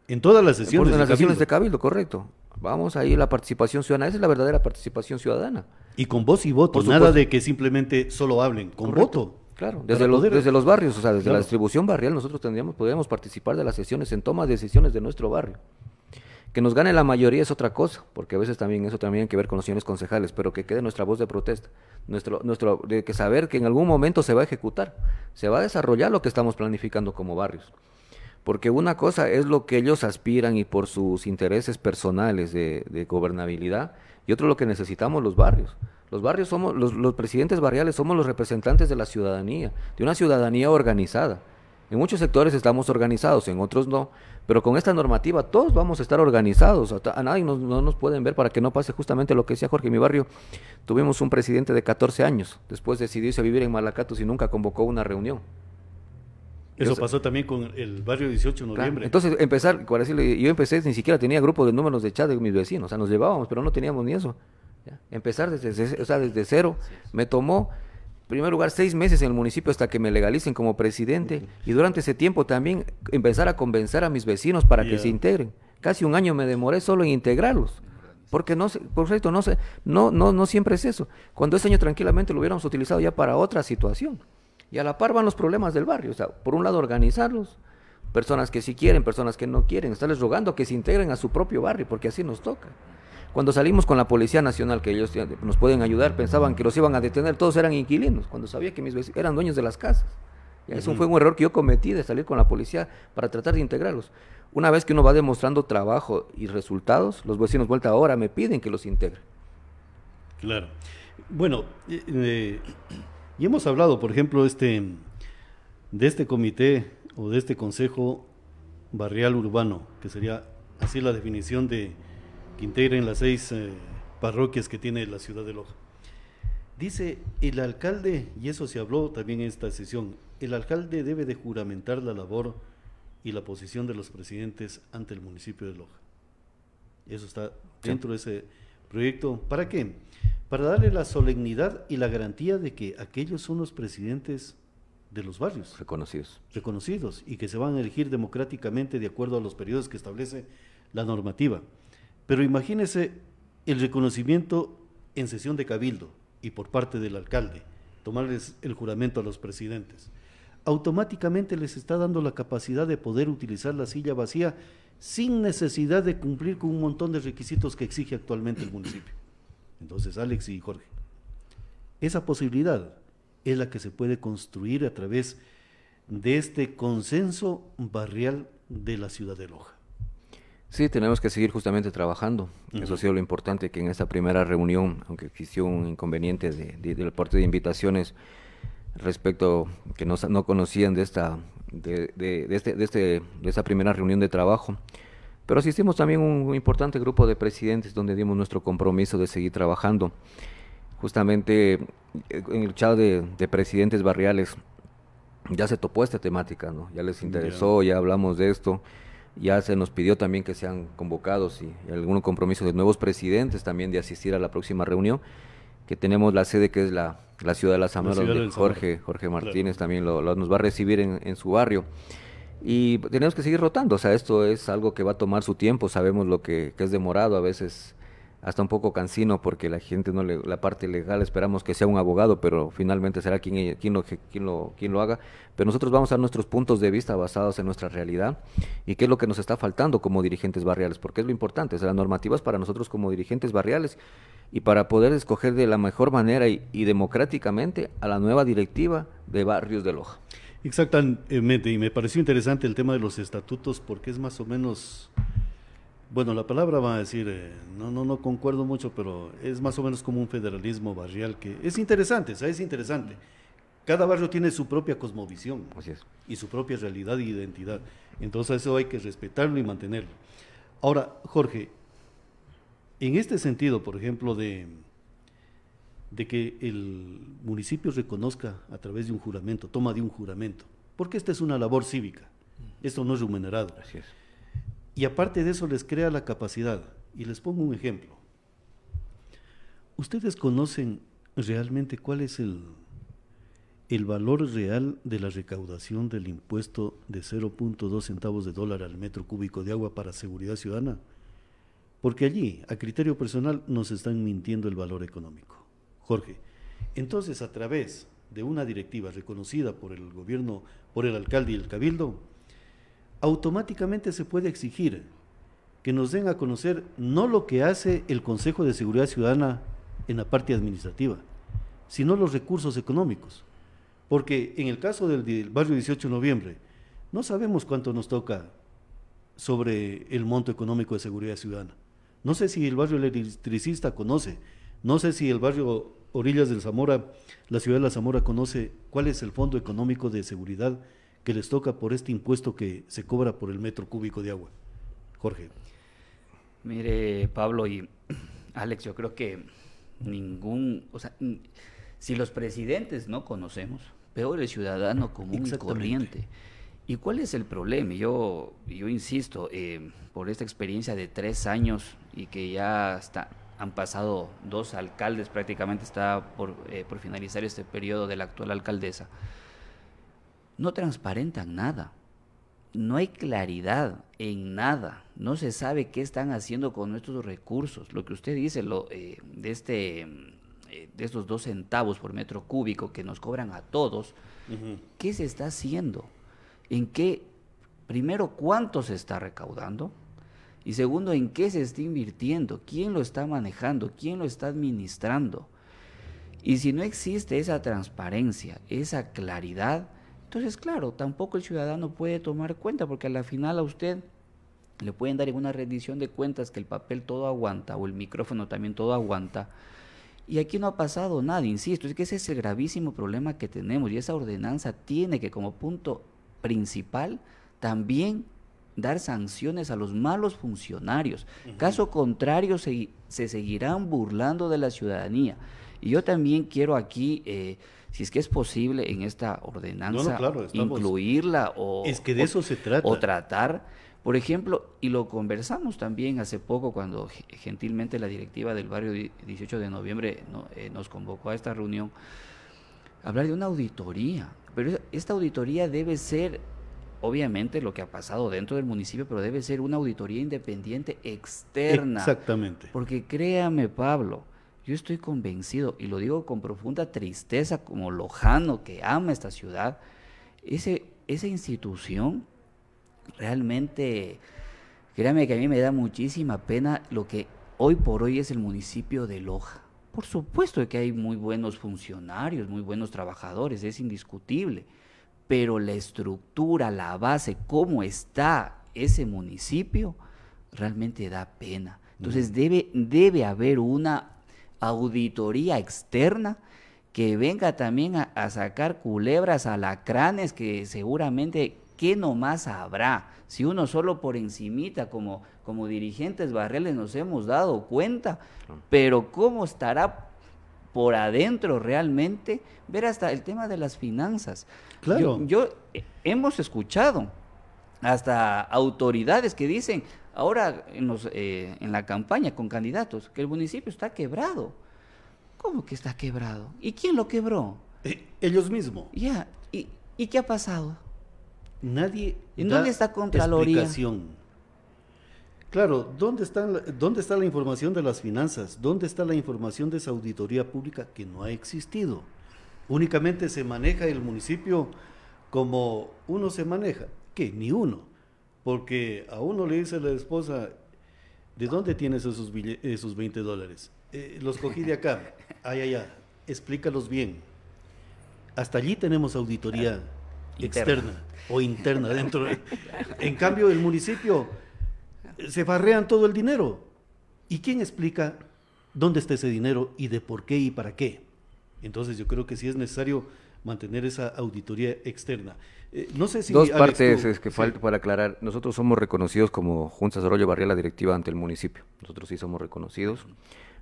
En todas las sesiones. En las sesiones de Cabildo, correcto. Vamos ahí, la participación ciudadana, esa es la verdadera participación ciudadana. Y con voz y voto, nada de que simplemente solo hablen, con voto. Claro, desde los barrios, o sea, desde la distribución barrial, nosotros podríamos participar de las sesiones en toma de decisiones de nuestro barrio. Que nos gane la mayoría es otra cosa, porque a veces también eso también tiene que ver con los señores concejales, pero que quede nuestra voz de protesta, de que saber que en algún momento se va a ejecutar, se va a desarrollar lo que estamos planificando como barrios. Porque una cosa es lo que ellos aspiran y por sus intereses personales de gobernabilidad, y otro lo que necesitamos los barrios. Los barrios somos, los presidentes barriales somos los representantes de la ciudadanía, de una ciudadanía organizada. En muchos sectores estamos organizados, en otros no, pero con esta normativa todos vamos a estar organizados, a nadie no nos pueden ver para que no pase justamente lo que decía Jorge. En mi barrio tuvimos un presidente de 14 años, después decidió irse a vivir en Malacatos y nunca convocó una reunión. Eso pasó también con el barrio 18 de noviembre. Claro. Entonces, yo empecé, ni siquiera tenía grupo de números de chat de mis vecinos, o sea, nos llevábamos, pero no teníamos ni eso. ¿Ya? Empezar desde cero, me tomó, en primer lugar, 6 meses en el municipio hasta que me legalicen como presidente, y durante ese tiempo también empezar a convencer a mis vecinos para que se integren. Casi un año me demoré solo en integrarlos, porque no siempre es eso. Cuando ese año tranquilamente lo hubiéramos utilizado ya para otra situación. Y a la par van los problemas del barrio, o sea, por un lado organizarlos, personas que sí quieren, personas que no quieren, estarles rogando que se integren a su propio barrio, porque así nos toca. Cuando salimos con la Policía Nacional, que ellos nos pueden ayudar, pensaban que los iban a detener, todos eran inquilinos, cuando sabía que mis vecinos eran dueños de las casas. Ya, eso fue un error que yo cometí, de salir con la policía para tratar de integrarlos. Una vez que uno va demostrando trabajo y resultados, los vecinos vuelta ahora me piden que los integre. Claro. Bueno, y hemos hablado, por ejemplo, de este comité o de este consejo barrial urbano, que sería así la definición de que integren las 6 parroquias que tiene la ciudad de Loja. Dice el alcalde, y eso se habló también en esta sesión, el alcalde debe de juramentar la labor y la posición de los presidentes ante el municipio de Loja. Eso está dentro de ese proyecto. ¿Para qué? Para darle la solemnidad y la garantía de que aquellos son los presidentes de los barrios. Reconocidos y que se van a elegir democráticamente de acuerdo a los periodos que establece la normativa. Pero imagínese el reconocimiento en sesión de cabildo y por parte del alcalde, tomarles el juramento a los presidentes. Automáticamente les está dando la capacidad de poder utilizar la silla vacía sin necesidad de cumplir con un montón de requisitos que exige actualmente el municipio. Entonces, Alex y Jorge, esa posibilidad es la que se puede construir a través de este consenso barrial de la ciudad de Loja. Sí, tenemos que seguir justamente trabajando. Eso ha sido lo importante, que en esta primera reunión, aunque existió un inconveniente del parte de invitaciones respecto que no conocían de esta primera reunión de trabajo, pero asistimos también un importante grupo de presidentes donde dimos nuestro compromiso de seguir trabajando. Justamente en el chat de presidentes barriales ya se topó esta temática, ¿no? Ya les interesó, ya hablamos de esto. Ya se nos pidió también que sean convocados y algún compromiso de nuevos presidentes también de asistir a la próxima reunión, que tenemos la sede que es la ciudad de la Zamora, donde Jorge Martínez también nos va a recibir en su barrio. Y tenemos que seguir rotando, o sea, esto es algo que va a tomar su tiempo, sabemos lo que es demorado, a veces hasta un poco cansino, porque la gente la parte legal esperamos que sea un abogado, pero finalmente será quien lo haga. Pero nosotros vamos a dar nuestros puntos de vista basados en nuestra realidad y qué es lo que nos está faltando como dirigentes barriales, porque es lo importante, o sea, las normativas para nosotros como dirigentes barriales y para poder escoger de la mejor manera y democráticamente a la nueva directiva de Barrios de Loja. Exactamente, y me pareció interesante el tema de los estatutos, porque es más o menos... Bueno, la palabra va a decir, no concuerdo mucho, pero es más o menos como un federalismo barrial que es interesante, ¿sabes? Es interesante. Cada barrio tiene su propia cosmovisión. Así es. Y su propia realidad e identidad. Entonces eso hay que respetarlo y mantenerlo. Ahora, Jorge, en este sentido, por ejemplo, de que el municipio reconozca a través de un juramento, toma de un juramento, porque esta es una labor cívica, esto no es remunerado. Así es. Y aparte de eso les crea la capacidad. Y les pongo un ejemplo. ¿Ustedes conocen realmente cuál es el valor real de la recaudación del impuesto de 0.2 centavos de dólar al metro cúbico de agua para seguridad ciudadana? Porque allí, a criterio personal, nos están mintiendo el valor económico. Jorge, entonces a través de una directiva reconocida por el gobierno, por el alcalde y el cabildo, automáticamente se puede exigir que nos den a conocer no lo que hace el Consejo de Seguridad Ciudadana en la parte administrativa, sino los recursos económicos. Porque en el caso del barrio 18 de noviembre, no sabemos cuánto nos toca sobre el monto económico de seguridad ciudadana. No sé si el barrio electricista conoce, no sé si el barrio Orillas del Zamora, la ciudad de la Zamora, conoce cuál es el fondo económico de seguridad que les toca por este impuesto que se cobra por el metro cúbico de agua. Jorge. Mire, Pablo y Alex, yo creo que si los presidentes no conocemos, peor el ciudadano común y corriente. ¿Y cuál es el problema? Yo insisto, por esta experiencia de 3 años y que ya han pasado 2 alcaldes, prácticamente está por finalizar este periodo de la actual alcaldesa, no transparentan nada, no hay claridad en nada, no se sabe qué están haciendo con nuestros recursos. Lo que usted dice de estos 2 centavos por metro cúbico que nos cobran a todos, ¿qué se está haciendo? ¿En qué? Primero, ¿cuánto se está recaudando? Y segundo, ¿en qué se está invirtiendo? ¿Quién lo está manejando? ¿Quién lo está administrando? Y si no existe esa transparencia, esa claridad, entonces, claro, tampoco el ciudadano puede tomar cuenta, porque a la final a usted le pueden dar en una rendición de cuentas que el papel todo aguanta, o el micrófono también todo aguanta, y aquí no ha pasado nada, insisto, es que ese es el gravísimo problema que tenemos, y esa ordenanza tiene que como punto principal también dar sanciones a los malos funcionarios. Caso contrario, se seguirán burlando de la ciudadanía. Y yo también quiero aquí, si es que es posible en esta ordenanza, claro, incluirla o, es que de eso se trata. O tratar, por ejemplo, y lo conversamos también hace poco cuando gentilmente la directiva del barrio 18 de noviembre nos convocó a esta reunión, hablar de una auditoría. Pero esta auditoría debe ser, obviamente, lo que ha pasado dentro del municipio, pero debe ser una auditoría independiente externa. Exactamente. Porque créame, Pablo, yo estoy convencido, y lo digo con profunda tristeza como lojano que ama esta ciudad, esa institución realmente, créame que a mí me da muchísima pena lo que hoy por hoy es el municipio de Loja. Por supuesto que hay muy buenos funcionarios, muy buenos trabajadores, es indiscutible, pero la estructura, la base, cómo está ese municipio, realmente da pena. Entonces debe haber una auditoría externa que venga también a sacar culebras, alacranes, que seguramente ¿qué nomás habrá? Si uno solo por encimita, como dirigentes barriales nos hemos dado cuenta, pero cómo estará por adentro realmente, ver hasta el tema de las finanzas. Claro. Yo hemos escuchado hasta autoridades que dicen, ahora en la campaña con candidatos, que el municipio está quebrado. ¿Cómo que está quebrado? ¿Y quién lo quebró? Ellos mismos. Ya, ¿y qué ha pasado? Nadie ¿En dónde está Contraloría? Explicación. Claro, ¿dónde está la información de las finanzas? ¿Dónde está la información de esa auditoría pública que no ha existido? Únicamente se maneja el municipio como uno se maneja. ¿Qué? Ni uno. Porque a uno le dice la esposa, ¿de dónde tienes esos $20? Los cogí de acá. Ay, explícalos bien. Hasta allí tenemos auditoría externa o interna dentro. En cambio, el municipio se farrean todo el dinero. ¿Y quién explica dónde está ese dinero y de por qué y para qué? Entonces yo creo que sí es necesario mantener esa auditoría externa. No sé si dos Alex, partes es que falta para aclarar. Nosotros somos reconocidos como Junta de Desarrollo Barrial, la directiva ante el municipio. Nosotros sí somos reconocidos.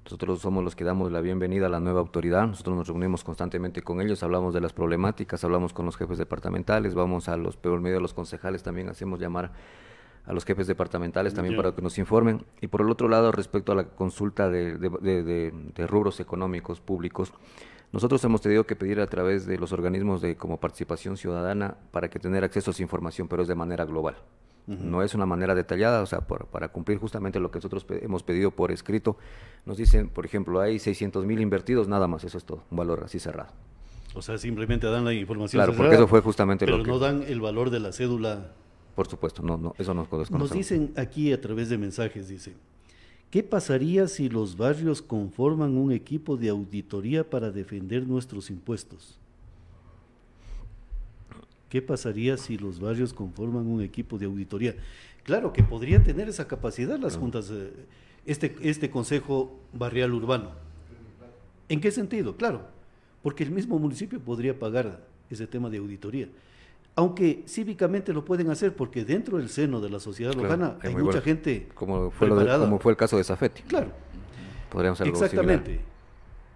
Nosotros somos los que damos la bienvenida a la nueva autoridad. Nosotros nos reunimos constantemente con ellos, hablamos de las problemáticas, hablamos con los jefes departamentales, vamos por medio de los concejales también hacemos llamar a los jefes departamentales también para que nos informen. Y por el otro lado, respecto a la consulta de rubros económicos públicos, nosotros hemos tenido que pedir a través de los organismos como participación ciudadana para que tener acceso a esa información, pero es de manera global. No es una manera detallada, o sea, para cumplir justamente lo que nosotros hemos pedido por escrito. Nos dicen, por ejemplo, hay 600,000 invertidos, nada más, eso es todo, un valor así cerrado. O sea, simplemente dan la información claro, cerrada, porque eso fue justamente pero lo que... no dan el valor de la cédula. Por supuesto, no, eso nos desconocemos. Nos dicen aquí a través de mensajes, dice, ¿qué pasaría si los barrios conforman un equipo de auditoría para defender nuestros impuestos? ¿Qué pasaría si los barrios conforman un equipo de auditoría? Claro que podrían tener esa capacidad las juntas, este Consejo Barrial Urbano. ¿En qué sentido? Claro, porque el mismo municipio podría pagar ese tema de auditoría. Aunque cívicamente lo pueden hacer, porque dentro del seno de la sociedad lojana hay mucha gente como fue el caso de Zafeti. Claro. Podríamos hacer algo exactamente. similar.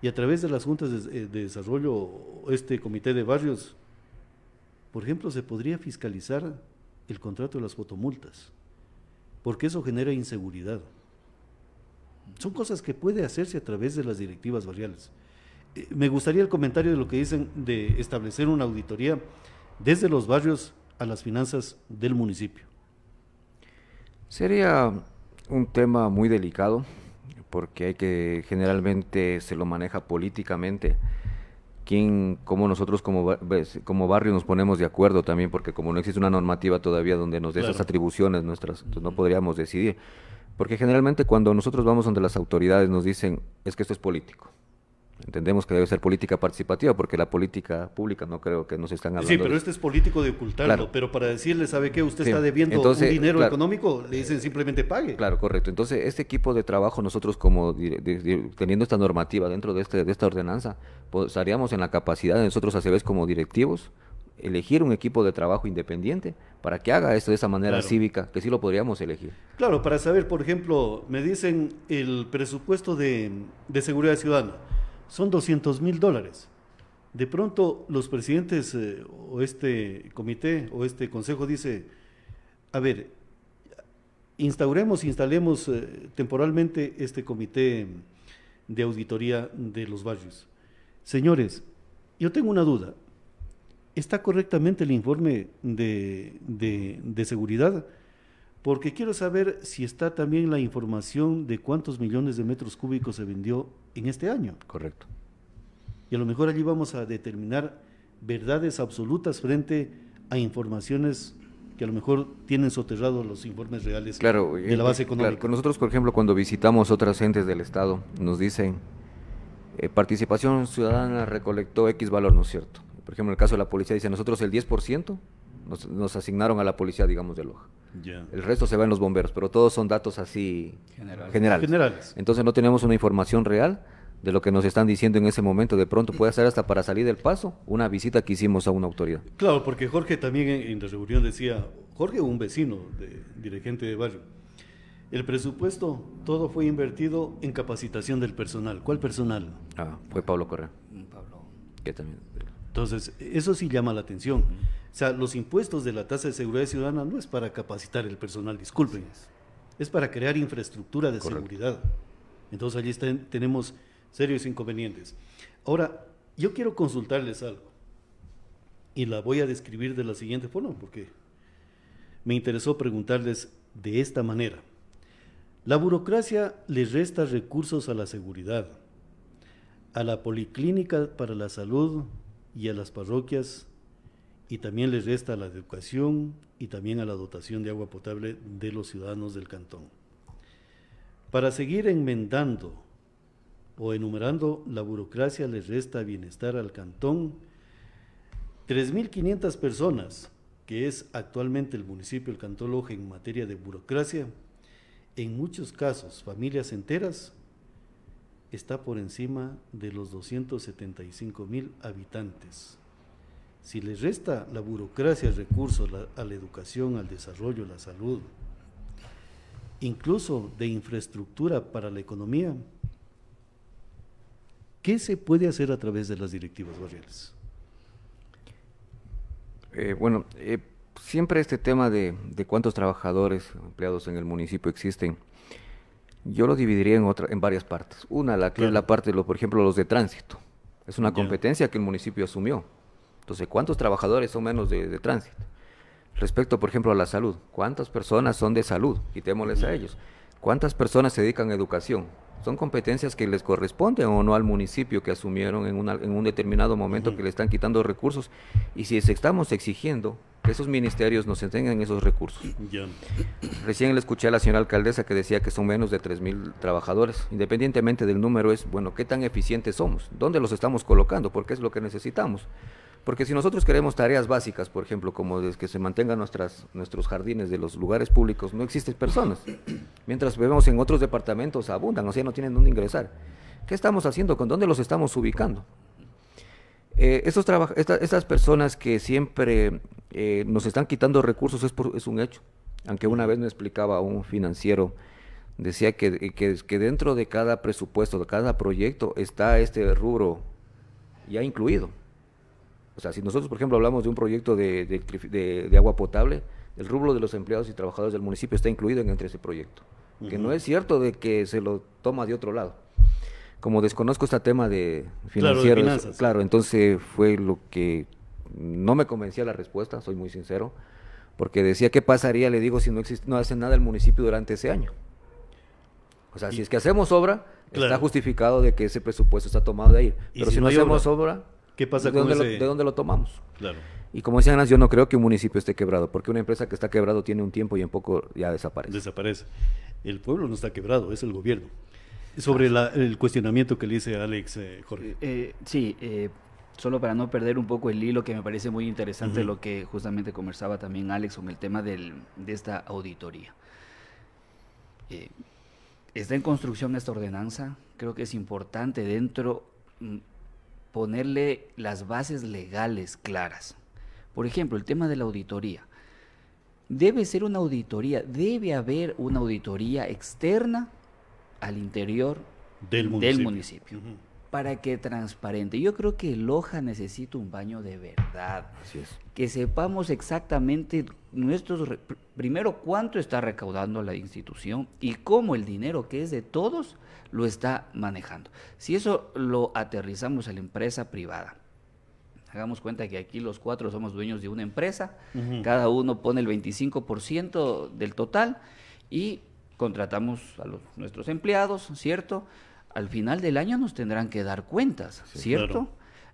Y a través de las juntas de desarrollo, este comité de barrios, por ejemplo, se podría fiscalizar el contrato de las fotomultas, porque eso genera inseguridad. Son cosas que puede hacerse a través de las directivas barriales. Me gustaría el comentario de lo que dicen de establecer una auditoría desde los barrios a las finanzas del municipio. Sería un tema muy delicado, porque generalmente se lo maneja políticamente. Cómo nosotros como barrio nos ponemos de acuerdo también, porque como no existe una normativa todavía donde nos dé esas atribuciones nuestras, entonces no podríamos decidir. Porque generalmente cuando nosotros vamos donde las autoridades nos dicen, es que esto es político. Entendemos que debe ser política participativa, porque la política pública no creo que nos están hablando. Sí, pero este es político de ocultarlo, claro. Pero para decirle, ¿sabe qué? Usted sí. está debiendo Entonces, un dinero claro. económico, le dicen simplemente pague. Claro, correcto. Entonces, este equipo de trabajo, nosotros como teniendo esta normativa dentro de esta ordenanza, pues, estaríamos en la capacidad de nosotros, a su vez, como directivos, elegir un equipo de trabajo independiente para que haga esto de esa manera Claro. cívica, que sí lo podríamos elegir. Claro, para saber, por ejemplo, me dicen el presupuesto de seguridad ciudadana, son $200,000. De pronto los presidentes o este comité o este consejo dice, a ver, instalemos temporalmente este comité de auditoría de los barrios. Señores, yo tengo una duda. ¿Está correctamente el informe de seguridad? Porque quiero saber si está también la información de cuántos millones de metros cúbicos se vendió en este año. Correcto. Y a lo mejor allí vamos a determinar verdades absolutas frente a informaciones que a lo mejor tienen soterrados los informes reales Claro, de la base económica. claro, con nosotros, por ejemplo, cuando visitamos otras entes del Estado, nos dicen, participación ciudadana recolectó X valor, ¿no es cierto? Por ejemplo, en el caso de la policía, dice, nosotros el 10% nos asignaron a la policía, digamos, de Loja. Ya. El resto se va en los bomberos, pero todos son datos así generales. Entonces no tenemos una información real de lo que nos están diciendo en ese momento. De pronto puede ser hasta para salir del paso una visita que hicimos a una autoridad. Claro, porque Jorge también en la reunión decía, Jorge, un vecino, dirigente de barrio, el presupuesto, todo fue invertido en capacitación del personal. ¿Cuál personal? Fue Pablo Correa. Pablo. Que también. Entonces, eso sí llama la atención. O sea, los impuestos de la tasa de seguridad ciudadana no es para capacitar el personal, disculpen, es para crear infraestructura de Correcto. seguridad. Entonces, allí tenemos serios inconvenientes. Ahora, yo quiero consultarles algo y la voy a describir de la siguiente forma porque me interesó preguntarles de esta manera. La burocracia le resta recursos a la seguridad, a la policlínica para la salud y a las parroquias, y también les resta a la educación y también a la dotación de agua potable de los ciudadanos del cantón. Para seguir enmendando o enumerando la burocracia les resta bienestar al cantón, 3.500 personas, que es actualmente el municipio del Cantón Loja en materia de burocracia, en muchos casos, familias enteras, está por encima de los 275,000 habitantes. Si les resta la burocracia, recursos a la educación, al desarrollo, a la salud, incluso de infraestructura para la economía, ¿qué se puede hacer a través de las directivas barriales? Siempre este tema de cuántos trabajadores empleados en el municipio existen, yo lo dividiría en varias partes. Una, que es la parte, por ejemplo, los de tránsito. Es una competencia que el municipio asumió. Entonces, ¿cuántos trabajadores son menos de tránsito? Respecto, por ejemplo, a la salud, ¿cuántas personas son de salud? Quitémosles a ellos. ¿Cuántas personas se dedican a educación? ¿Son competencias que les corresponden o no al municipio que asumieron en un determinado momento que le están quitando recursos? Y si estamos exigiendo que esos ministerios nos entreguen esos recursos. Recién le escuché a la señora alcaldesa que decía que son menos de 3,000 trabajadores. Independientemente del número, es, bueno, ¿qué tan eficientes somos? ¿Dónde los estamos colocando? Porque es lo que necesitamos. Porque si nosotros queremos tareas básicas, por ejemplo, como que se mantengan nuestros jardines de los lugares públicos, no existen personas. Mientras vemos en otros departamentos abundan, o sea, no tienen dónde ingresar. ¿Qué estamos haciendo? ¿Con dónde los estamos ubicando? Estas personas que siempre nos están quitando recursos es un hecho. Aunque una vez me explicaba un financiero, decía que dentro de cada presupuesto, de cada proyecto, está este rubro ya incluido. O sea, si nosotros, por ejemplo, hablamos de un proyecto de agua potable, el rubro de los empleados y trabajadores del municipio está incluido entre ese proyecto. Que no es cierto de que se lo toma de otro lado. Como desconozco este tema de financiero, claro, de finanzas. Claro, entonces fue lo que no me convencía la respuesta, soy muy sincero, porque decía, ¿qué pasaría, le digo, si no hace nada el municipio durante ese año? O sea, si es que hacemos obra, está justificado de que ese presupuesto está tomado de ahí. Pero si no hacemos obra, ¿qué pasa ¿de dónde lo tomamos? Claro. Y como decían, yo no creo que un municipio esté quebrado, porque una empresa que está quebrado tiene un tiempo y en poco ya desaparece. Desaparece. El pueblo no está quebrado, es el gobierno. Sobre el cuestionamiento que le dice Alex, Jorge. Solo para no perder un poco el hilo, que me parece muy interesante lo que justamente conversaba también Alex con el tema de esta auditoría. Está en construcción esta ordenanza, creo que es importante ponerle las bases legales claras, Por ejemplo, el tema de la auditoría. Debe ser una auditoría, debe haber una auditoría externa al interior del municipio. Para que transparente. Yo creo que Loja necesita un baño de verdad. Así es. Que sepamos exactamente primero cuánto está recaudando la institución y cómo el dinero que es de todos lo está manejando. Si eso lo aterrizamos a la empresa privada, hagamos cuenta que aquí los 4 somos dueños de una empresa, cada uno pone el 25% del total y contratamos a nuestros empleados, ¿cierto? Al final del año nos tendrán que dar cuentas, sí, ¿cierto? Claro.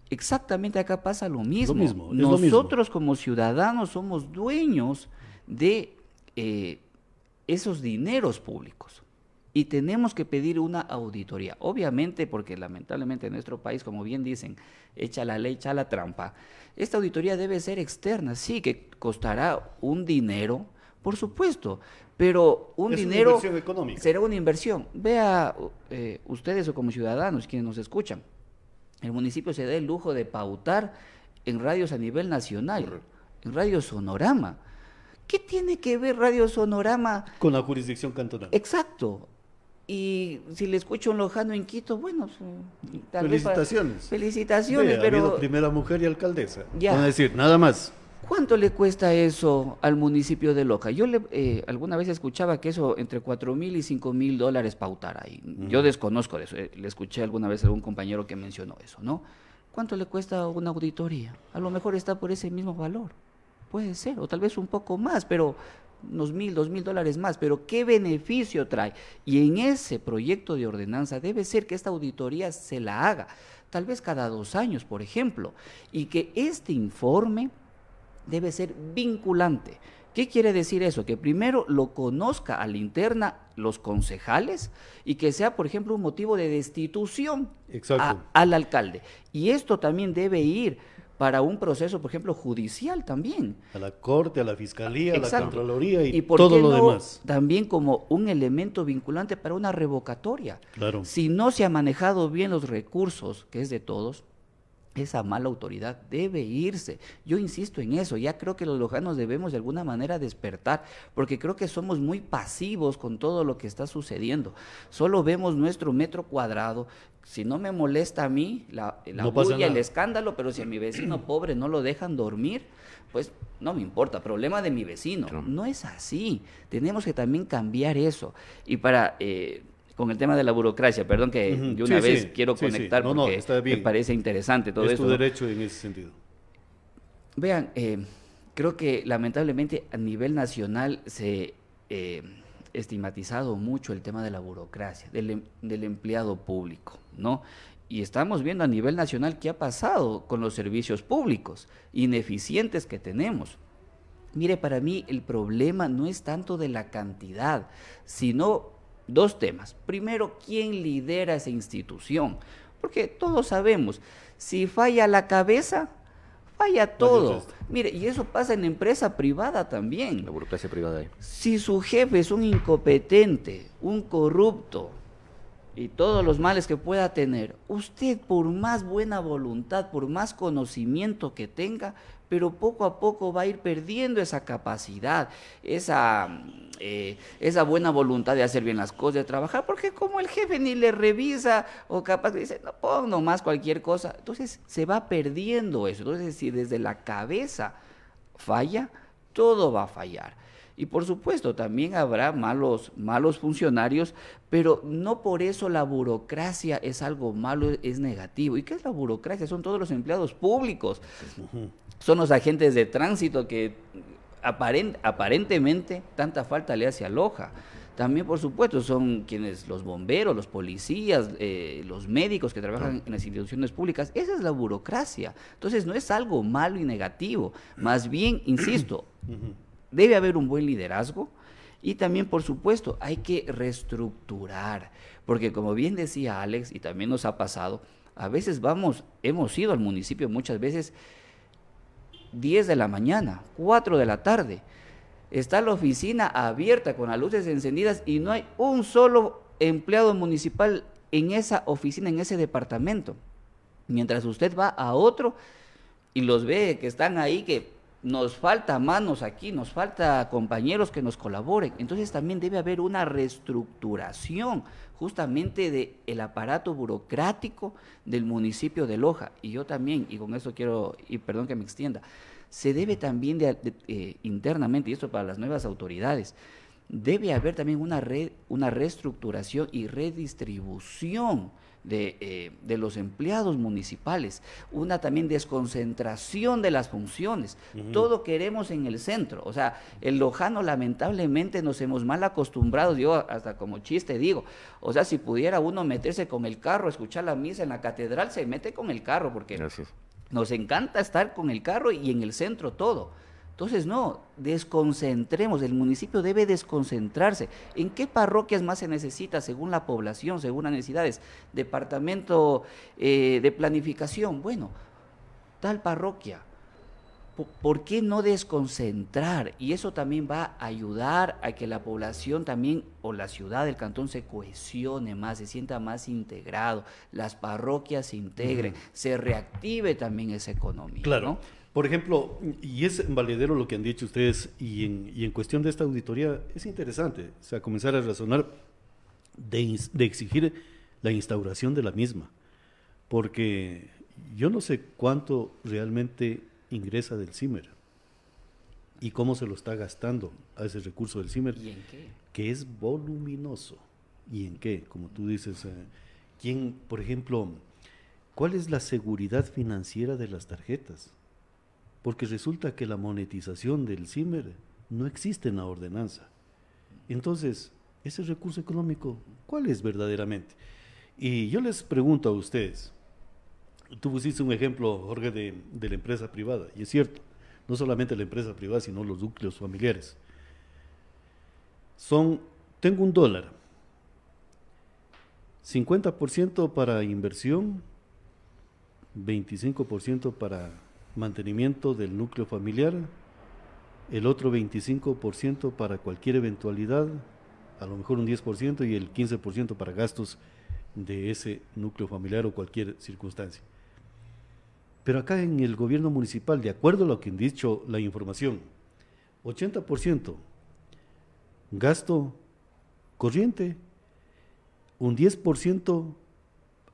Exactamente acá pasa lo mismo. Nosotros como ciudadanos somos dueños de esos dineros públicos y tenemos que pedir una auditoría. Obviamente, porque lamentablemente en nuestro país, como bien dicen, echa la ley, echa la trampa. Esta auditoría debe ser externa, sí, que costará un dinero, por supuesto, pero un dinero será una inversión. Vea ustedes o como ciudadanos, quienes nos escuchan, el municipio se da el lujo de pautar en radios a nivel nacional, en Radio Sonorama. ¿Qué tiene que ver Radio Sonorama con la jurisdicción cantonal? Exacto. Y si le escucho un lojano en Quito, bueno, felicitaciones. Felicitaciones, pero... Ha habido primera mujer y alcaldesa. Ya. Van a decir, nada más. ¿Cuánto le cuesta eso al municipio de Loja? Yo alguna vez escuchaba que eso entre $4,000 y $5,000 pautar ahí. Yo desconozco de eso, le escuché alguna vez a algún compañero que mencionó eso, ¿no? ¿Cuánto le cuesta una auditoría? A lo mejor está por ese mismo valor, puede ser, o tal vez un poco más, pero unos $1,000, $2,000 más, pero ¿qué beneficio trae? Y en ese proyecto de ordenanza debe ser que esta auditoría se la haga, tal vez cada 2 años, por ejemplo, y que este informe debe ser vinculante. ¿Qué quiere decir eso? Que primero lo conozca a la interna los concejales y que sea, por ejemplo, un motivo de destitución al alcalde. Y esto también debe ir para un proceso, por ejemplo, judicial también. A la Corte, a la Fiscalía, Exacto. A la Contraloría y ¿por todo qué lo no demás. También como un elemento vinculante para una revocatoria. Claro. Si no se ha manejado bien los recursos, que es de todos, esa mala autoridad debe irse. Yo insisto en eso, ya creo que los lojanos debemos de alguna manera despertar, porque creo que somos muy pasivos con todo lo que está sucediendo. Solo vemos nuestro metro cuadrado. Si no me molesta a mí la bulla, el escándalo, pero si a mi vecino pobre no lo dejan dormir, pues no me importa, problema de mi vecino. No es así, tenemos que también cambiar eso. Y para... con el tema de la burocracia, perdón que yo una vez quiero conectar porque me parece interesante todo esto. Es tu derecho en ese sentido. Vean, creo que lamentablemente a nivel nacional se estigmatizado mucho el tema de la burocracia, del empleado público, ¿no? Y estamos viendo a nivel nacional qué ha pasado con los servicios públicos ineficientes que tenemos. Mire, para mí el problema no es tanto de la cantidad, sino 2 temas. Primero, ¿quién lidera esa institución? Porque todos sabemos, si falla la cabeza, falla todo. Mire, y eso pasa en empresa privada también. La burocracia privada ahí. Si su jefe es un incompetente, un corrupto y todos los males que pueda tener, usted por más buena voluntad, por más conocimiento que tenga, pero poco a poco va a ir perdiendo esa capacidad, esa buena voluntad de hacer bien las cosas, de trabajar, porque como el jefe ni le revisa o capaz le dice, no, pon nomás cualquier cosa, entonces se va perdiendo eso. Entonces, si desde la cabeza falla, todo va a fallar. Y por supuesto, también habrá malos funcionarios, pero no por eso la burocracia es algo malo, es negativo. ¿Y qué es la burocracia? Son todos los empleados públicos, son los agentes de tránsito que aparentemente tanta falta le hace a Loja. También, por supuesto, son quienes, los bomberos, los policías, los médicos que trabajan en las instituciones públicas. Esa es la burocracia. Entonces, no es algo malo y negativo. Más bien, insisto, debe haber un buen liderazgo y también, por supuesto, hay que reestructurar. Porque, como bien decía Alex, y también nos ha pasado, a veces hemos ido al municipio muchas veces 10 de la mañana, 4 de la tarde. Está la oficina abierta con las luces encendidas y no hay un solo empleado municipal en esa oficina, en ese departamento. Mientras usted va a otro y los ve que están ahí, que nos falta manos aquí, nos falta compañeros que nos colaboren. Entonces también debe haber una reestructuración justamente del aparato burocrático del municipio de Loja. Y yo también, y con eso quiero, y perdón que me extienda, se debe también internamente, y esto para las nuevas autoridades, debe haber también una reestructuración y redistribución de los empleados municipales, una también desconcentración de las funciones. Todo queremos en el centro. O sea, el lojano lamentablemente nos hemos mal acostumbrado, yo hasta como chiste digo, o sea, si pudiera uno meterse con el carro, escuchar la misa en la catedral, se mete con el carro, porque Gracias. nos encanta estar con el carro y en el centro todo. Entonces, no, desconcentremos, el municipio debe desconcentrarse. ¿En qué parroquias más se necesita según la población, según las necesidades? Departamento de planificación, bueno, tal parroquia. ¿Por qué no desconcentrar? Y eso también va a ayudar a que la población también, o la ciudad del cantón, se cohesione más, se sienta más integrado, las parroquias se integren, se reactive también esa economía. Claro. ¿no? Por ejemplo, y es valedero lo que han dicho ustedes, y en cuestión de esta auditoría es interesante, o sea, comenzar a razonar de exigir la instauración de la misma, porque yo no sé cuánto realmente ingresa del CIMER y cómo se lo está gastando a ese recurso del CIMER, ¿Y en qué? que es voluminoso. ¿Y en qué? Como tú dices, ¿quién, por ejemplo, cuál es la seguridad financiera de las tarjetas? Porque resulta que la monetización del CIMER no existe en la ordenanza. Entonces, ese recurso económico, ¿cuál es verdaderamente? Y yo les pregunto a ustedes, tú pusiste un ejemplo, Jorge, de la empresa privada, y es cierto, no solamente la empresa privada, sino los núcleos familiares. Tengo $1, 50% para inversión, 25% para mantenimiento del núcleo familiar, el otro 25% para cualquier eventualidad, a lo mejor un 10% y el 15% para gastos de ese núcleo familiar o cualquier circunstancia. Pero acá en el gobierno municipal, de acuerdo a lo que han dicho la información, 80% gasto corriente, un 10%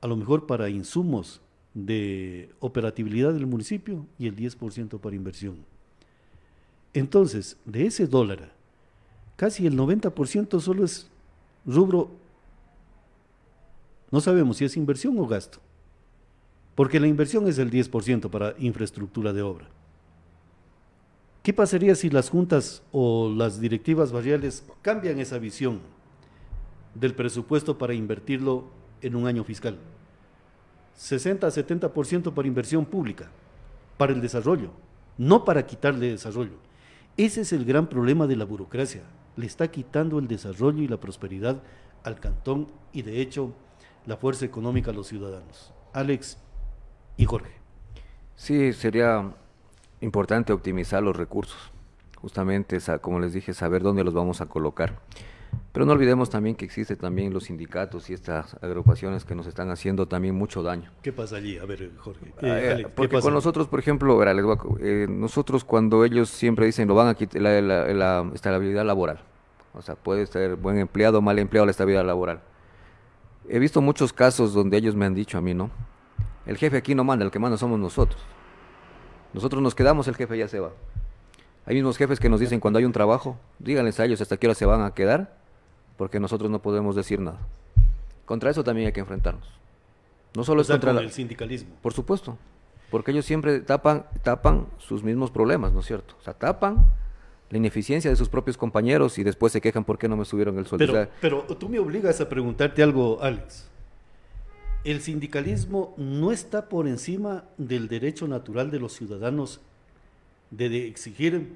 a lo mejor para insumos de operatividad del municipio y el 10% para inversión. Entonces, de ese $, casi el 90% solo es rubro, no sabemos si es inversión o gasto, porque la inversión es el 10% para infraestructura de obra. ¿Qué pasaría si las juntas o las directivas barriales cambian esa visión del presupuesto para invertirlo en un año fiscal? 60 a 70% para inversión pública, para el desarrollo, no para quitarle desarrollo. Ese es el gran problema de la burocracia, le está quitando el desarrollo y la prosperidad al cantón y de hecho la fuerza económica a los ciudadanos. Alex y Jorge. Sí, sería importante optimizar los recursos, justamente, como les dije, saber dónde los vamos a colocar. Pero no olvidemos también que existen también los sindicatos y estas agrupaciones que nos están haciendo también mucho daño. ¿Qué pasa allí? A ver, Jorge. Alex, porque con nosotros, por ejemplo, nosotros cuando ellos siempre dicen lo van a quitar la estabilidad laboral, o sea, puede ser buen empleado o mal empleado la estabilidad laboral. He visto muchos casos donde ellos me han dicho a mí, ¿no? El jefe aquí no manda, el que manda somos nosotros. Nosotros nos quedamos, el jefe ya se va. Hay mismos jefes que nos dicen cuando hay un trabajo, díganles a ellos hasta qué hora se van a quedar, porque nosotros no podemos decir nada. Contra eso también hay que enfrentarnos. No solo es contra el sindicalismo. Por supuesto, porque ellos siempre tapan sus mismos problemas, ¿no es cierto? O sea, tapan la ineficiencia de sus propios compañeros y después se quejan por qué no me subieron el sueldo. Pero tú me obligas a preguntarte algo, Alex. El sindicalismo no está por encima del derecho natural de los ciudadanos de exigir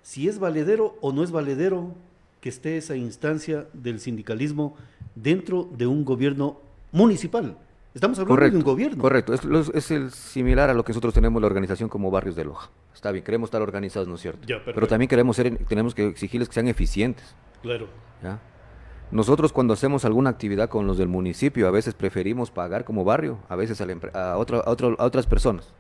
si es valedero o no es valedero que esté esa instancia del sindicalismo dentro de un gobierno municipal. Estamos hablando de un gobierno. Correcto, es el similar a lo que nosotros tenemos la organización como Barrios de Loja. Está bien, queremos estar organizados, ¿no es cierto? Ya, pero también tenemos que exigirles que sean eficientes. Claro. ¿Ya? Nosotros cuando hacemos alguna actividad con los del municipio, a veces preferimos pagar como barrio, a veces a otras personas.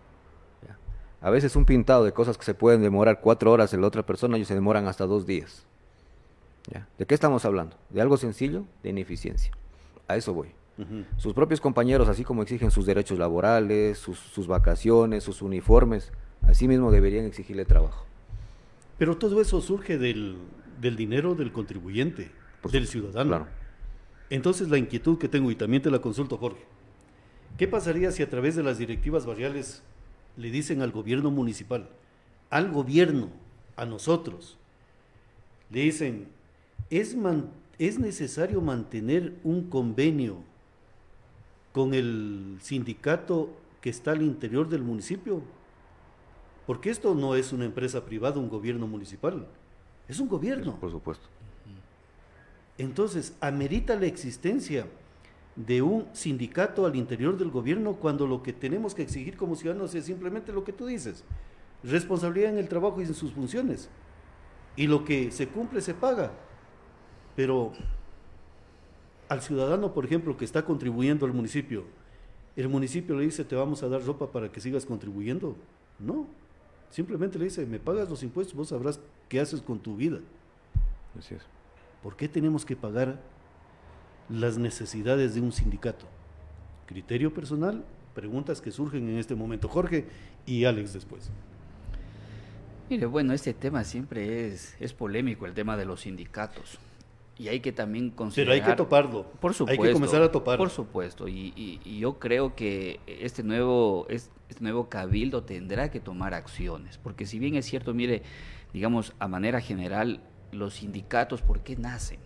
¿Ya? A veces un pintado de cosas que se pueden demorar 4 horas en la otra persona, ellos se demoran hasta 2 días. ¿Ya? ¿De qué estamos hablando? De algo sencillo, de ineficiencia. A eso voy. Sus propios compañeros, así como exigen sus derechos laborales, sus vacaciones, sus uniformes, así mismo deberían exigirle trabajo. Pero todo eso surge del dinero del contribuyente, del ciudadano. Claro. Entonces la inquietud que tengo, y también te la consulto, Jorge, ¿qué pasaría si a través de las directivas barriales le dicen al gobierno municipal, al gobierno, a nosotros, le dicen, es necesario mantener un convenio con el sindicato que está al interior del municipio? Porque esto no es una empresa privada, un gobierno municipal, es un gobierno. Por supuesto. Entonces, amerita la existencia de un sindicato al interior del gobierno cuando lo que tenemos que exigir como ciudadanos es simplemente lo que tú dices, responsabilidad en el trabajo y en sus funciones. Y lo que se cumple se paga. Pero al ciudadano, por ejemplo, que está contribuyendo al municipio, el municipio le dice, te vamos a dar ropa para que sigas contribuyendo. No, simplemente le dice, me pagas los impuestos, vos sabrás qué haces con tu vida. Así es. ¿Por qué tenemos que pagar las necesidades de un sindicato? Criterio personal, preguntas que surgen en este momento. Jorge y Alex después. Mire, bueno, este tema siempre es polémico, el tema de los sindicatos. Y hay que también considerar... Pero hay que toparlo. Por supuesto. Hay que comenzar a toparlo. Por supuesto. Y yo creo que este nuevo cabildo tendrá que tomar acciones. Porque si bien es cierto, mire, digamos, a manera general, los sindicatos, ¿por qué nacen?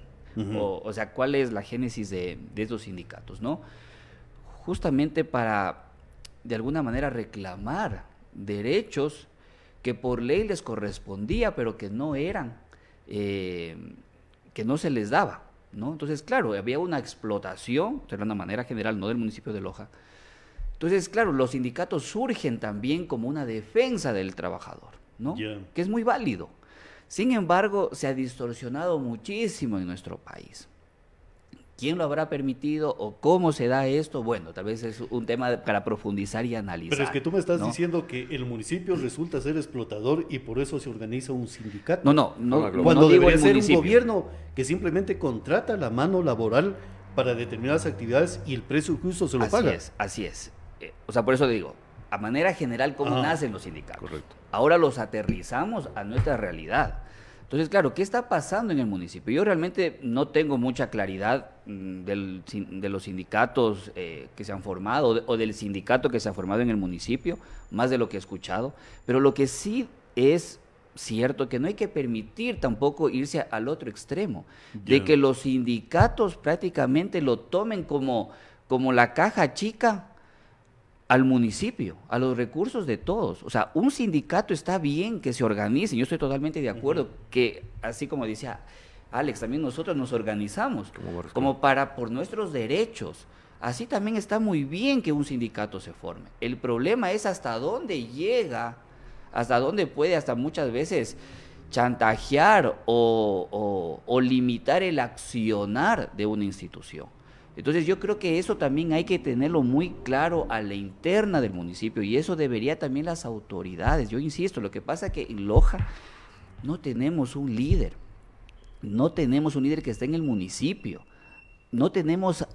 O sea, ¿cuál es la génesis de estos sindicatos, no? Justamente para, de alguna manera, reclamar derechos que por ley les correspondía, pero que no eran, que no se les daba, ¿no? Entonces, claro, había una explotación, de una manera general, no del municipio de Loja. Entonces, claro, los sindicatos surgen también como una defensa del trabajador, ¿no? Que es muy válido. Sin embargo, se ha distorsionado muchísimo en nuestro país. ¿Quién lo habrá permitido o cómo se da esto? Bueno, tal vez es un tema para profundizar y analizar. Pero es que tú me estás ¿no? diciendo que el municipio resulta ser explotador y por eso se organiza un sindicato. No, cuando digo debería el ser municipio. un gobierno que simplemente contrata la mano laboral para determinadas actividades y el precio justo se lo paga. Así es. O sea, por eso digo, a manera general, ¿cómo nacen los sindicatos? Correcto. Ahora los aterrizamos a nuestra realidad. Entonces, claro, ¿qué está pasando en el municipio? Yo realmente no tengo mucha claridad de los sindicatos que se han formado o del sindicato que se ha formado en el municipio, más de lo que he escuchado, pero lo que sí es cierto que no hay que permitir tampoco irse al otro extremo, de que los sindicatos prácticamente lo tomen como la caja chica al municipio, a los recursos de todos. O sea, un sindicato está bien que se organice, yo estoy totalmente de acuerdo, que así como decía Alex, también nosotros nos organizamos como por nuestros derechos. Así también está muy bien que un sindicato se forme. El problema es hasta dónde llega, hasta dónde puede, hasta muchas veces chantajear o limitar el accionar de una institución. Entonces yo creo que eso también hay que tenerlo muy claro a la interna del municipio y eso debería también las autoridades. Yo insisto, lo que pasa es que en Loja no tenemos un líder, que esté en el municipio, no tenemos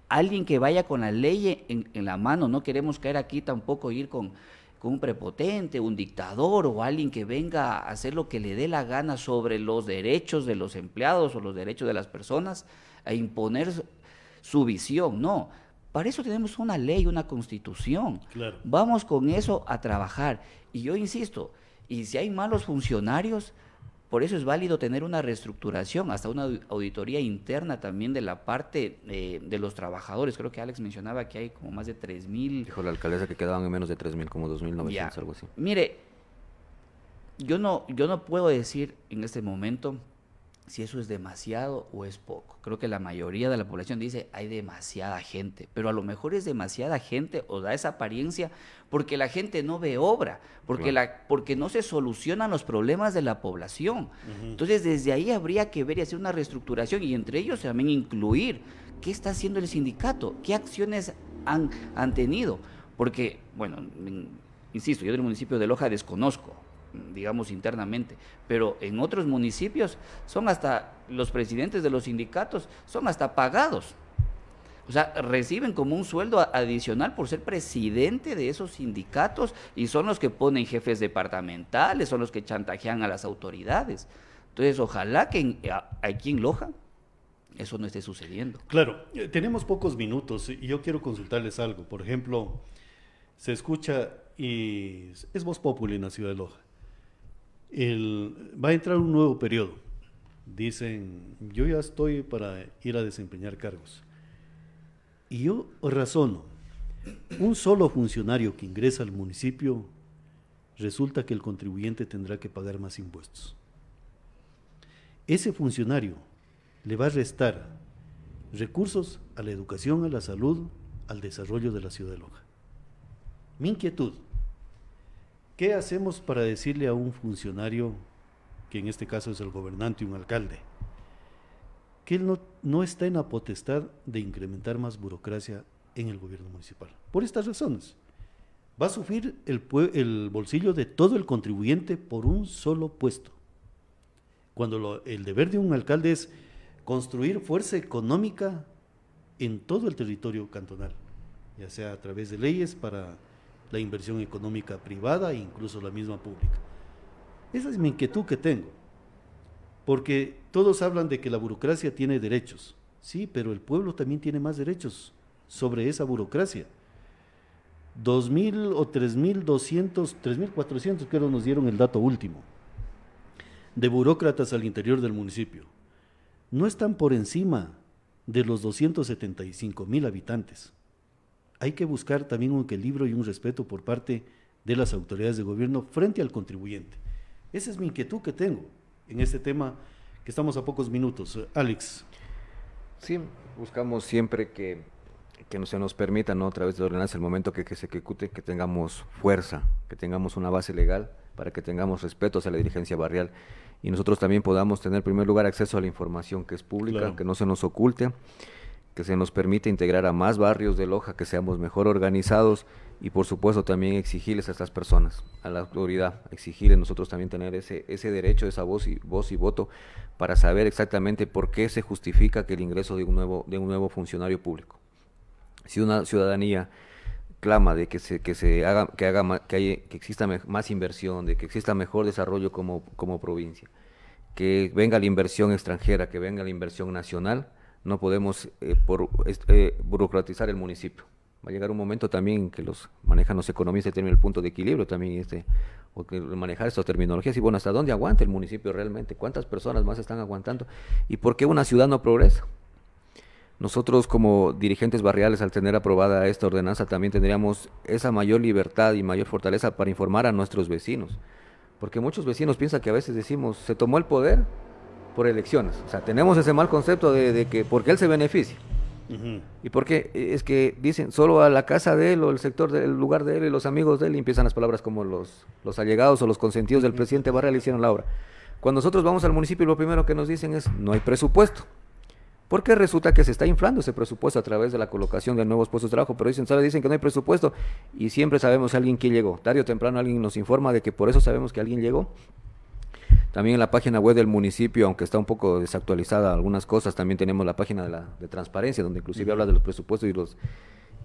alguien que vaya con la ley en la mano, no queremos caer aquí tampoco ir con un prepotente, un dictador o alguien que venga a hacer lo que le dé la gana sobre los derechos de los empleados o los derechos de las personas, a imponer su visión. No, para eso tenemos una ley, una constitución. Claro. Vamos con eso a trabajar. Y yo insisto, y si hay malos funcionarios, por eso es válido tener una reestructuración, hasta una auditoría interna también de la parte de los trabajadores. Creo que Alex mencionaba que hay como más de 3,000. Dijo la alcaldesa que quedaban en menos de 3,000, como 2,900, algo así. Mire, yo no puedo decir en este momento si eso es demasiado o es poco. Creo que la mayoría de la población dice hay demasiada gente, pero a lo mejor es demasiada gente o da esa apariencia porque la gente no ve obra, porque no se solucionan los problemas de la población. Entonces desde ahí habría que ver y hacer una reestructuración y entre ellos también incluir qué está haciendo el sindicato, qué acciones han tenido, porque bueno, insisto, yo del municipio de Loja desconozco, digamos internamente, pero en otros municipios son hasta, los presidentes de los sindicatos son hasta pagados. O sea, reciben como un sueldo adicional por ser presidente de esos sindicatos y son los que ponen jefes departamentales, son los que chantajean a las autoridades. Entonces, ojalá que aquí en Loja eso no esté sucediendo. Claro, tenemos pocos minutos y yo quiero consultarles algo. Por ejemplo, se escucha y es Voz Populi en la ciudad de Loja. Va a entrar un nuevo periodo. Dicen, yo ya estoy para ir a desempeñar cargos. Y yo razono, un solo funcionario que ingresa al municipio, resulta que el contribuyente tendrá que pagar más impuestos. Ese funcionario le va a restar recursos a la educación, a la salud, al desarrollo de la ciudad de Loja. Mi inquietud, ¿qué hacemos para decirle a un funcionario, que en este caso es el gobernante y un alcalde, que él no está en la potestad de incrementar más burocracia en el gobierno municipal? Por estas razones, va a sufrir el bolsillo de todo el contribuyente por un solo puesto, cuando el deber de un alcalde es construir fuerza económica en todo el territorio cantonal, ya sea a través de leyes para la inversión económica privada e incluso la misma pública. Esa es mi inquietud que tengo, porque todos hablan de que la burocracia tiene derechos, sí, pero el pueblo también tiene más derechos sobre esa burocracia. 2.000 o 3.200, 3.400 creo nos dieron el dato último, de burócratas al interior del municipio. No están por encima de los 275.000 habitantes. Hay que buscar también un equilibrio y un respeto por parte de las autoridades de gobierno frente al contribuyente. Esa es mi inquietud que tengo en este tema, que estamos a pocos minutos. Alex. Sí, buscamos siempre que no se nos permita, ¿no?, a través de la ordenanza, el momento que se ejecute, que tengamos fuerza, que tengamos una base legal, para que tengamos respeto hacia la dirigencia barrial y nosotros también podamos tener en primer lugar acceso a la información que es pública, claro, que no se nos oculte, que se nos permita integrar a más barrios de Loja, que seamos mejor organizados y por supuesto también exigirles a estas personas, a la autoridad, exigirles nosotros también tener ese derecho, esa voz y voto para saber exactamente por qué se justifica que el ingreso de un nuevo funcionario público. Si una ciudadanía clama de que exista más inversión, de que exista mejor desarrollo como provincia, que venga la inversión extranjera, que venga la inversión nacional, no podemos burocratizar el municipio. Va a llegar un momento también que manejan los economistas el término del punto de equilibrio también, o que manejar estas terminologías y bueno, ¿hasta dónde aguanta el municipio realmente? ¿Cuántas personas más están aguantando? ¿Y por qué una ciudad no progresa? Nosotros como dirigentes barriales, al tener aprobada esta ordenanza, también tendríamos esa mayor libertad y mayor fortaleza para informar a nuestros vecinos, porque muchos vecinos piensan que a veces decimos, se tomó el poder por elecciones, o sea, tenemos ese mal concepto de que porque él se beneficia, y porque es que dicen solo a la casa de él o el sector del lugar de él y los amigos de él, y empiezan las palabras como los allegados o los consentidos del presidente barrial hicieron la obra. Cuando nosotros vamos al municipio, lo primero que nos dicen es, no hay presupuesto. Porque resulta que se está inflando ese presupuesto a través de la colocación de nuevos puestos de trabajo, pero dicen que no hay presupuesto y siempre sabemos a alguien que llegó. Tarde o temprano alguien nos informa de que por eso sabemos que alguien llegó. También en la página web del municipio, aunque está un poco desactualizada algunas cosas, también tenemos la página de transparencia, donde inclusive habla de los presupuestos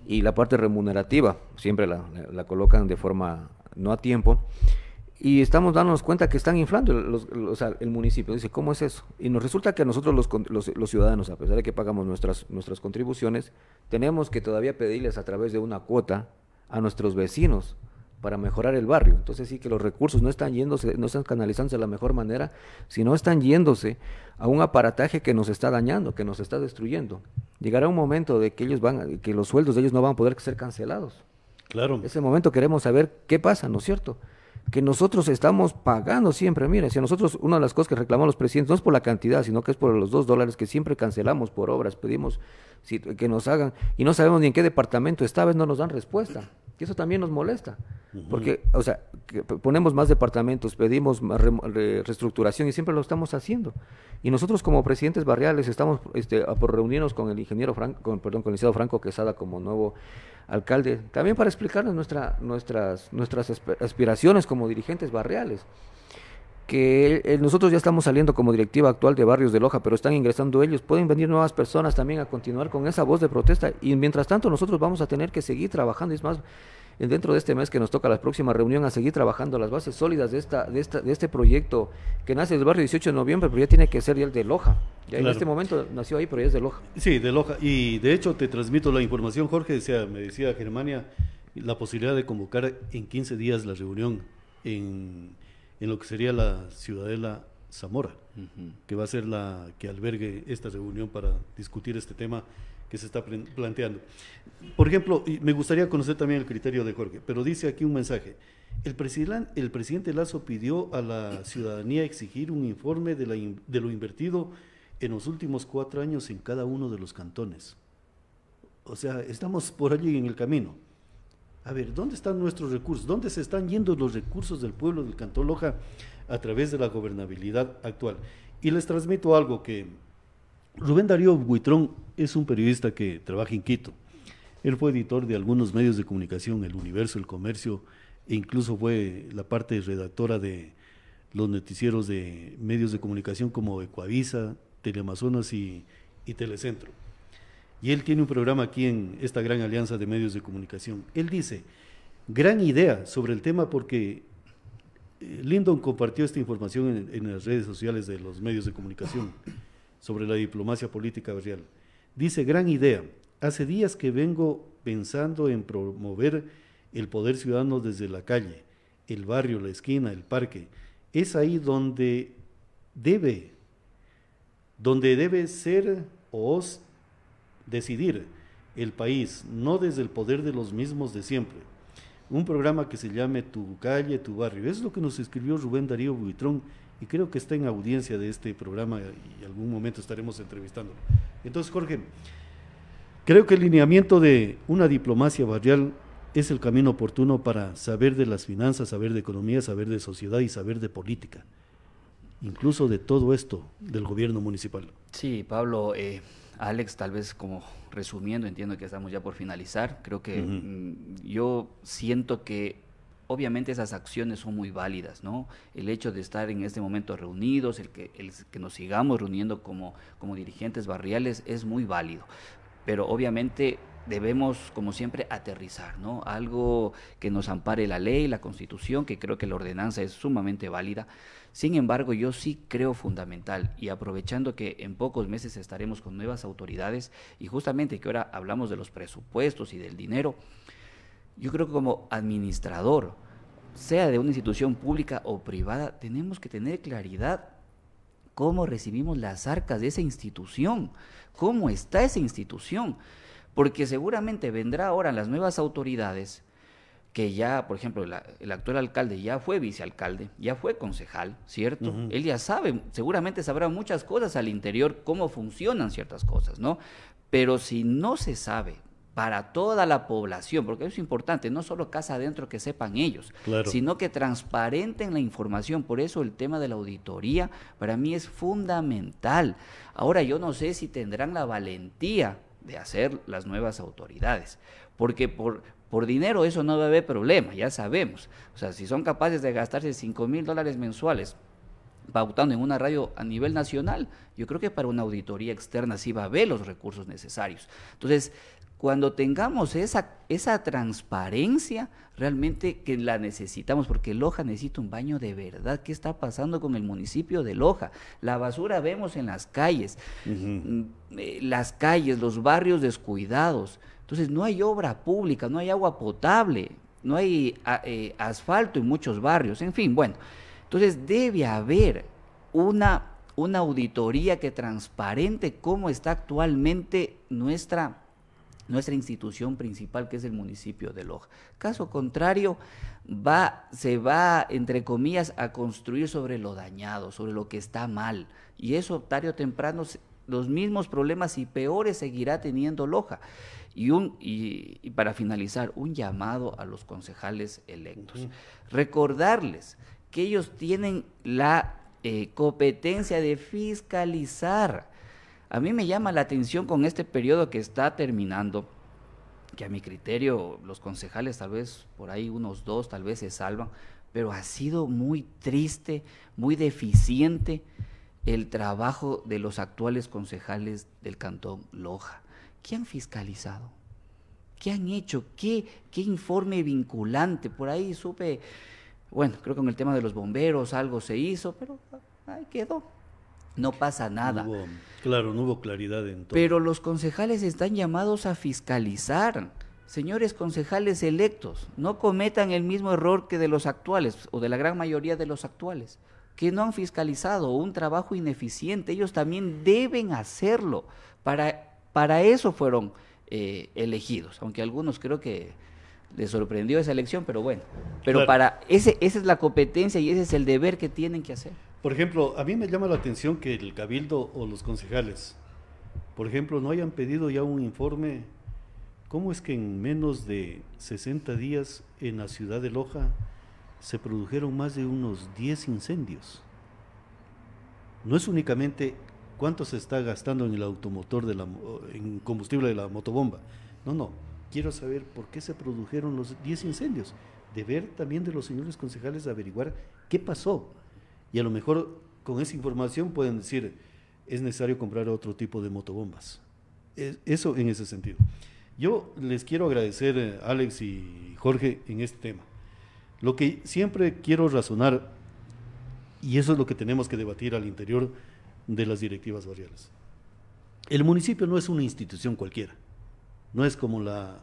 y la parte remunerativa, siempre la colocan de forma no a tiempo. Y estamos dándonos cuenta que están inflando el municipio. Dice, ¿cómo es eso? Y nos resulta que nosotros los ciudadanos, a pesar de que pagamos nuestras contribuciones, tenemos que todavía pedirles a través de una cuota a nuestros vecinos para mejorar el barrio. Entonces sí que los recursos no están canalizándose de la mejor manera, sino están yéndose a un aparataje que nos está dañando, que nos está destruyendo. Llegará un momento de que que los sueldos de ellos no van a poder ser cancelados. Claro. Ese momento queremos saber qué pasa, ¿no es cierto? Que nosotros estamos pagando siempre, mire, si a nosotros una de las cosas que reclamamos los presidentes no es por la cantidad, sino que es por los $2 que siempre cancelamos por obras, pedimos que nos hagan y no sabemos ni en qué departamento esta vez no nos dan respuesta. Y eso también nos molesta, porque, o sea, que ponemos más departamentos, pedimos más reestructuración y siempre lo estamos haciendo. Y nosotros como presidentes barriales estamos por reunirnos con el ingeniero con el licenciado Franco Quesada como nuevo alcalde, también para explicarles nuestras aspiraciones como dirigentes barriales. Que nosotros ya estamos saliendo como directiva actual de Barrios de Loja, pero están ingresando ellos, pueden venir nuevas personas también a continuar con esa voz de protesta, y mientras tanto nosotros vamos a tener que seguir trabajando, y es más, dentro de este mes que nos toca la próxima reunión, a seguir trabajando las bases sólidas de este proyecto que nace del barrio 18 de noviembre, pero ya tiene que ser ya el de Loja, ya claro. En este momento nació ahí, pero ya es de Loja. Sí, de Loja, y de hecho te transmito la información, Jorge, me decía Germania, la posibilidad de convocar en 15 días la reunión en lo que sería la Ciudadela Zamora, que va a ser la que albergue esta reunión para discutir este tema que se está planteando. Por ejemplo, me gustaría conocer también el criterio de Jorge, pero dice aquí un mensaje. El presidente Lasso pidió a la ciudadanía exigir un informe de lo invertido en los últimos 4 años en cada uno de los cantones. O sea, estamos por allí en el camino. A ver, ¿dónde están nuestros recursos? ¿Dónde se están yendo los recursos del pueblo del Cantón Loja a través de la gobernabilidad actual? Y les transmito algo que Rubén Darío Buitrón es un periodista que trabaja en Quito. Él fue editor de algunos medios de comunicación, El Universo, El Comercio, e incluso fue la parte redactora de los noticieros de medios de comunicación como Ecuavisa, Teleamazonas y Telecentro. Y él tiene un programa aquí en esta gran alianza de medios de comunicación. Él dice, gran idea sobre el tema porque Lyndon compartió esta información en las redes sociales de los medios de comunicación sobre la diplomacia política barrial. Dice, gran idea, hace días que vengo pensando en promover el poder ciudadano desde la calle, el barrio, la esquina, el parque. Es ahí donde debe ser o decidir el país, no desde el poder de los mismos de siempre. Un programa que se llame Tu Calle, Tu Barrio. Es lo que nos escribió Rubén Darío Buitrón y creo que está en audiencia de este programa y en algún momento estaremos entrevistándolo. Entonces, Jorge, creo que el lineamiento de una diplomacia barrial es el camino oportuno para saber de las finanzas, saber de economía, saber de sociedad y saber de política, incluso de todo esto del gobierno municipal. Sí, Pablo, Alex, tal vez como resumiendo, entiendo que estamos ya por finalizar, creo que yo siento que obviamente esas acciones son muy válidas, ¿no? El hecho de estar en este momento reunidos, el que nos sigamos reuniendo como dirigentes barriales es muy válido, pero obviamente debemos, como siempre, aterrizar, ¿no? Algo que nos ampare la ley, la Constitución, que creo que la ordenanza es sumamente válida. Sin embargo, yo sí creo fundamental, y aprovechando que en pocos meses estaremos con nuevas autoridades, y justamente que ahora hablamos de los presupuestos y del dinero, yo creo que como administrador, sea de una institución pública o privada, tenemos que tener claridad cómo recibimos las arcas de esa institución, cómo está esa institución, porque seguramente vendrá ahora las nuevas autoridades que ya, por ejemplo, el actual alcalde ya fue vicealcalde, ya fue concejal, ¿cierto? Él ya sabe, seguramente sabrá muchas cosas al interior, cómo funcionan ciertas cosas, ¿no? Pero si no se sabe para toda la población, porque eso es importante, no solo casa adentro que sepan ellos, claro, sino que transparenten la información. Por eso el tema de la auditoría para mí es fundamental. Ahora yo no sé si tendrán la valentía de hacer las nuevas autoridades, porque por dinero eso no va a haber problema, ya sabemos. O sea, si son capaces de gastarse $5,000 mensuales pautando en una radio a nivel nacional, yo creo que para una auditoría externa sí va a haber los recursos necesarios. Entonces, cuando tengamos esa transparencia, realmente que la necesitamos, porque Loja necesita un baño de verdad. ¿Qué está pasando con el municipio de Loja? La basura vemos en las calles, los barrios descuidados. Entonces no hay obra pública, no hay agua potable, no hay asfalto en muchos barrios, en fin, bueno. Entonces debe haber una auditoría que transparente cómo está actualmente nuestra institución principal, que es el municipio de Loja. Caso contrario, se va, entre comillas, a construir sobre lo dañado, sobre lo que está mal. Y eso tarde o temprano los mismos problemas y peores seguirá teniendo Loja. Y para finalizar, un llamado a los concejales electos. Recordarles que ellos tienen la competencia de fiscalizar. A mí me llama la atención con este periodo que está terminando, que a mi criterio los concejales tal vez por ahí unos 2 tal vez se salvan, pero ha sido muy triste, muy deficiente el trabajo de los actuales concejales del Cantón Loja. ¿Qué han fiscalizado? ¿Qué han hecho? ¿Qué informe vinculante? Por ahí supe, bueno, creo que con el tema de los bomberos algo se hizo, pero ahí quedó. No pasa nada. No hubo claridad en todo. Pero los concejales están llamados a fiscalizar. Señores concejales electos, no cometan el mismo error que de los actuales, o de la gran mayoría de los actuales, que no han fiscalizado un trabajo ineficiente. Ellos también deben hacerlo. Para eso fueron elegidos, aunque a algunos creo que les sorprendió esa elección, pero bueno. Pero Claro. esa es la competencia y ese es el deber que tienen que hacer. Por ejemplo, a mí me llama la atención que el cabildo o los concejales, por ejemplo, no hayan pedido ya un informe. ¿Cómo es que en menos de 60 días en la ciudad de Loja se produjeron más de unos 10 incendios? No es únicamente cuánto se está gastando en el automotor, en combustible de la motobomba. No. Quiero saber por qué se produjeron los 10 incendios. Deber también de los señores concejales averiguar qué pasó. Y a lo mejor con esa información pueden decir, es necesario comprar otro tipo de motobombas. Eso en ese sentido. Yo les quiero agradecer, Alex y Jorge, en este tema. Lo que siempre quiero razonar, y eso es lo que tenemos que debatir al interior de las directivas barriales. El municipio no es una institución cualquiera. No es como la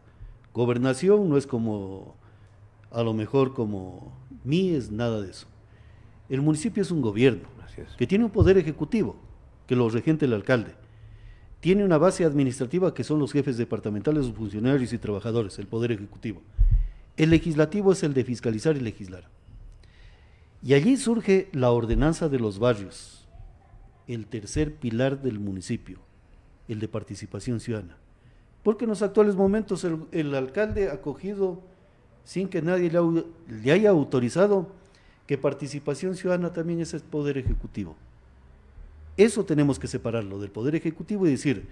gobernación, no es como, a lo mejor como MIES, nada de eso. El municipio es un gobierno que tiene un poder ejecutivo, que lo regenta el alcalde. Tiene una base administrativa que son los jefes departamentales, los funcionarios y trabajadores, el poder ejecutivo. El legislativo es el de fiscalizar y legislar. Y allí surge la ordenanza de los barrios, el tercer pilar del municipio, el de participación ciudadana. Porque en los actuales momentos el alcalde ha cogido, sin que nadie le haya autorizado, que participación ciudadana también es el poder ejecutivo. Eso tenemos que separarlo del poder ejecutivo y decir,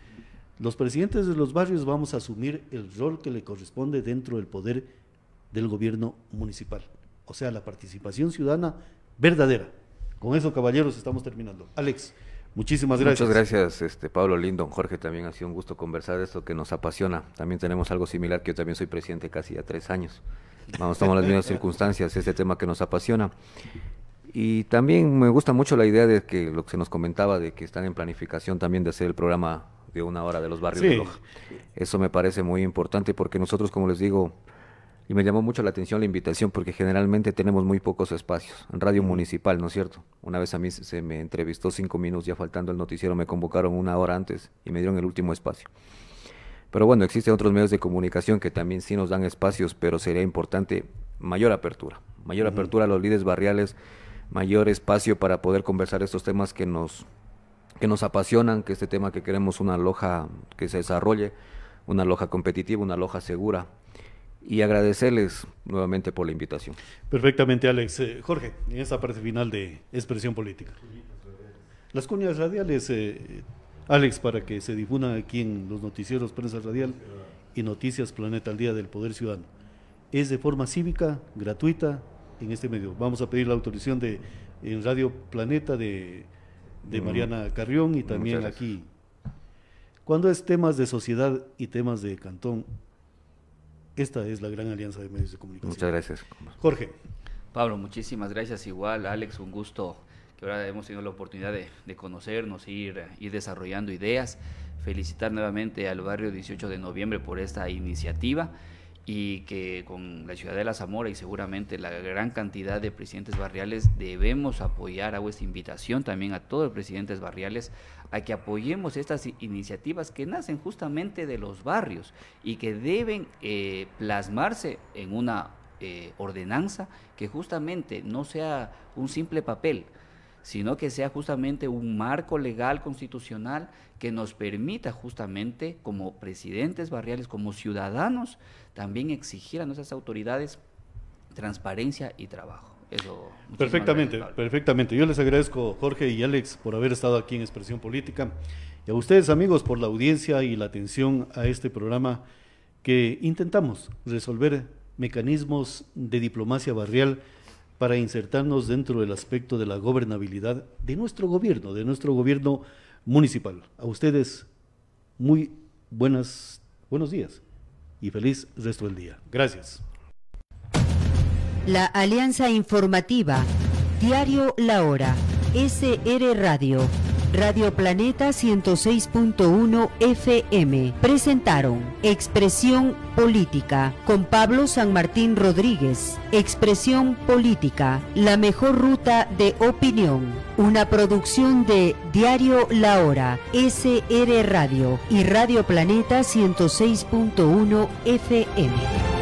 los presidentes de los barrios vamos a asumir el rol que le corresponde dentro del poder del gobierno municipal. O sea, la participación ciudadana verdadera. Con eso, caballeros, estamos terminando. Alex, muchísimas gracias. Muchas gracias, Pablo Lindo. Jorge, también ha sido un gusto conversar de esto que nos apasiona. También tenemos algo similar, que yo también soy presidente casi ya 3 años. Estamos en las mismas circunstancias, este tema que nos apasiona. Y también me gusta mucho la idea de que lo que se nos comentaba, de que están en planificación también de hacer el programa de 1 hora de los barrios de Loja. Eso me parece muy importante porque nosotros, como les digo, y me llamó mucho la atención la invitación porque generalmente tenemos muy pocos espacios en radio municipal, ¿no es cierto? Una vez a mí se me entrevistó 5 minutos, ya faltando el noticiero me convocaron 1 hora antes y me dieron el último espacio. Pero bueno, existen otros medios de comunicación que también sí nos dan espacios, pero sería importante mayor apertura a los líderes barriales, mayor espacio para poder conversar estos temas que nos apasionan, que este tema que queremos una Loja que se desarrolle, una Loja competitiva, una Loja segura, y agradecerles nuevamente por la invitación. Perfectamente, Alex. Jorge, en esta parte final de Expresión Política. Las cuñas radiales, Alex, para que se difundan aquí en los noticieros Prensa Radial y Noticias Planeta al Día del Poder Ciudadano. Es de forma cívica, gratuita, en este medio. Vamos a pedir la autorización en Radio Planeta de Mariana Carrión y también aquí. Cuando es temas de sociedad y temas de cantón, esta es la gran alianza de medios de comunicación. Muchas gracias. Jorge. Pablo, muchísimas gracias. Igual, Alex, un gusto que ahora hemos tenido la oportunidad de conocernos, ir desarrollando ideas. Felicitar nuevamente al barrio 18 de noviembre por esta iniciativa y que con la ciudad de La Zamora y seguramente la gran cantidad de presidentes barriales debemos apoyar, hago esta invitación también a todos los presidentes barriales a que apoyemos estas iniciativas que nacen justamente de los barrios y que deben plasmarse en una ordenanza que justamente no sea un simple papel, sino que sea justamente un marco legal constitucional que nos permita justamente como presidentes barriales, como ciudadanos, también exigir a nuestras autoridades transparencia y trabajo. Eso, perfectamente, perfectamente. Yo les agradezco, Jorge y Alex, por haber estado aquí en Expresión Política, y a ustedes, amigos, por la audiencia y la atención a este programa que intentamos resolver mecanismos de diplomacia barrial para insertarnos dentro del aspecto de la gobernabilidad de nuestro gobierno municipal. A ustedes, muy buenos días y feliz resto del día. Gracias. La Alianza Informativa, Diario La Hora, SR Radio, Radio Planeta 106.1 FM, presentaron Expresión Política con Pablo San Martín Rodríguez. Expresión Política, la mejor ruta de opinión. Una producción de Diario La Hora, SR Radio y Radio Planeta 106.1 FM.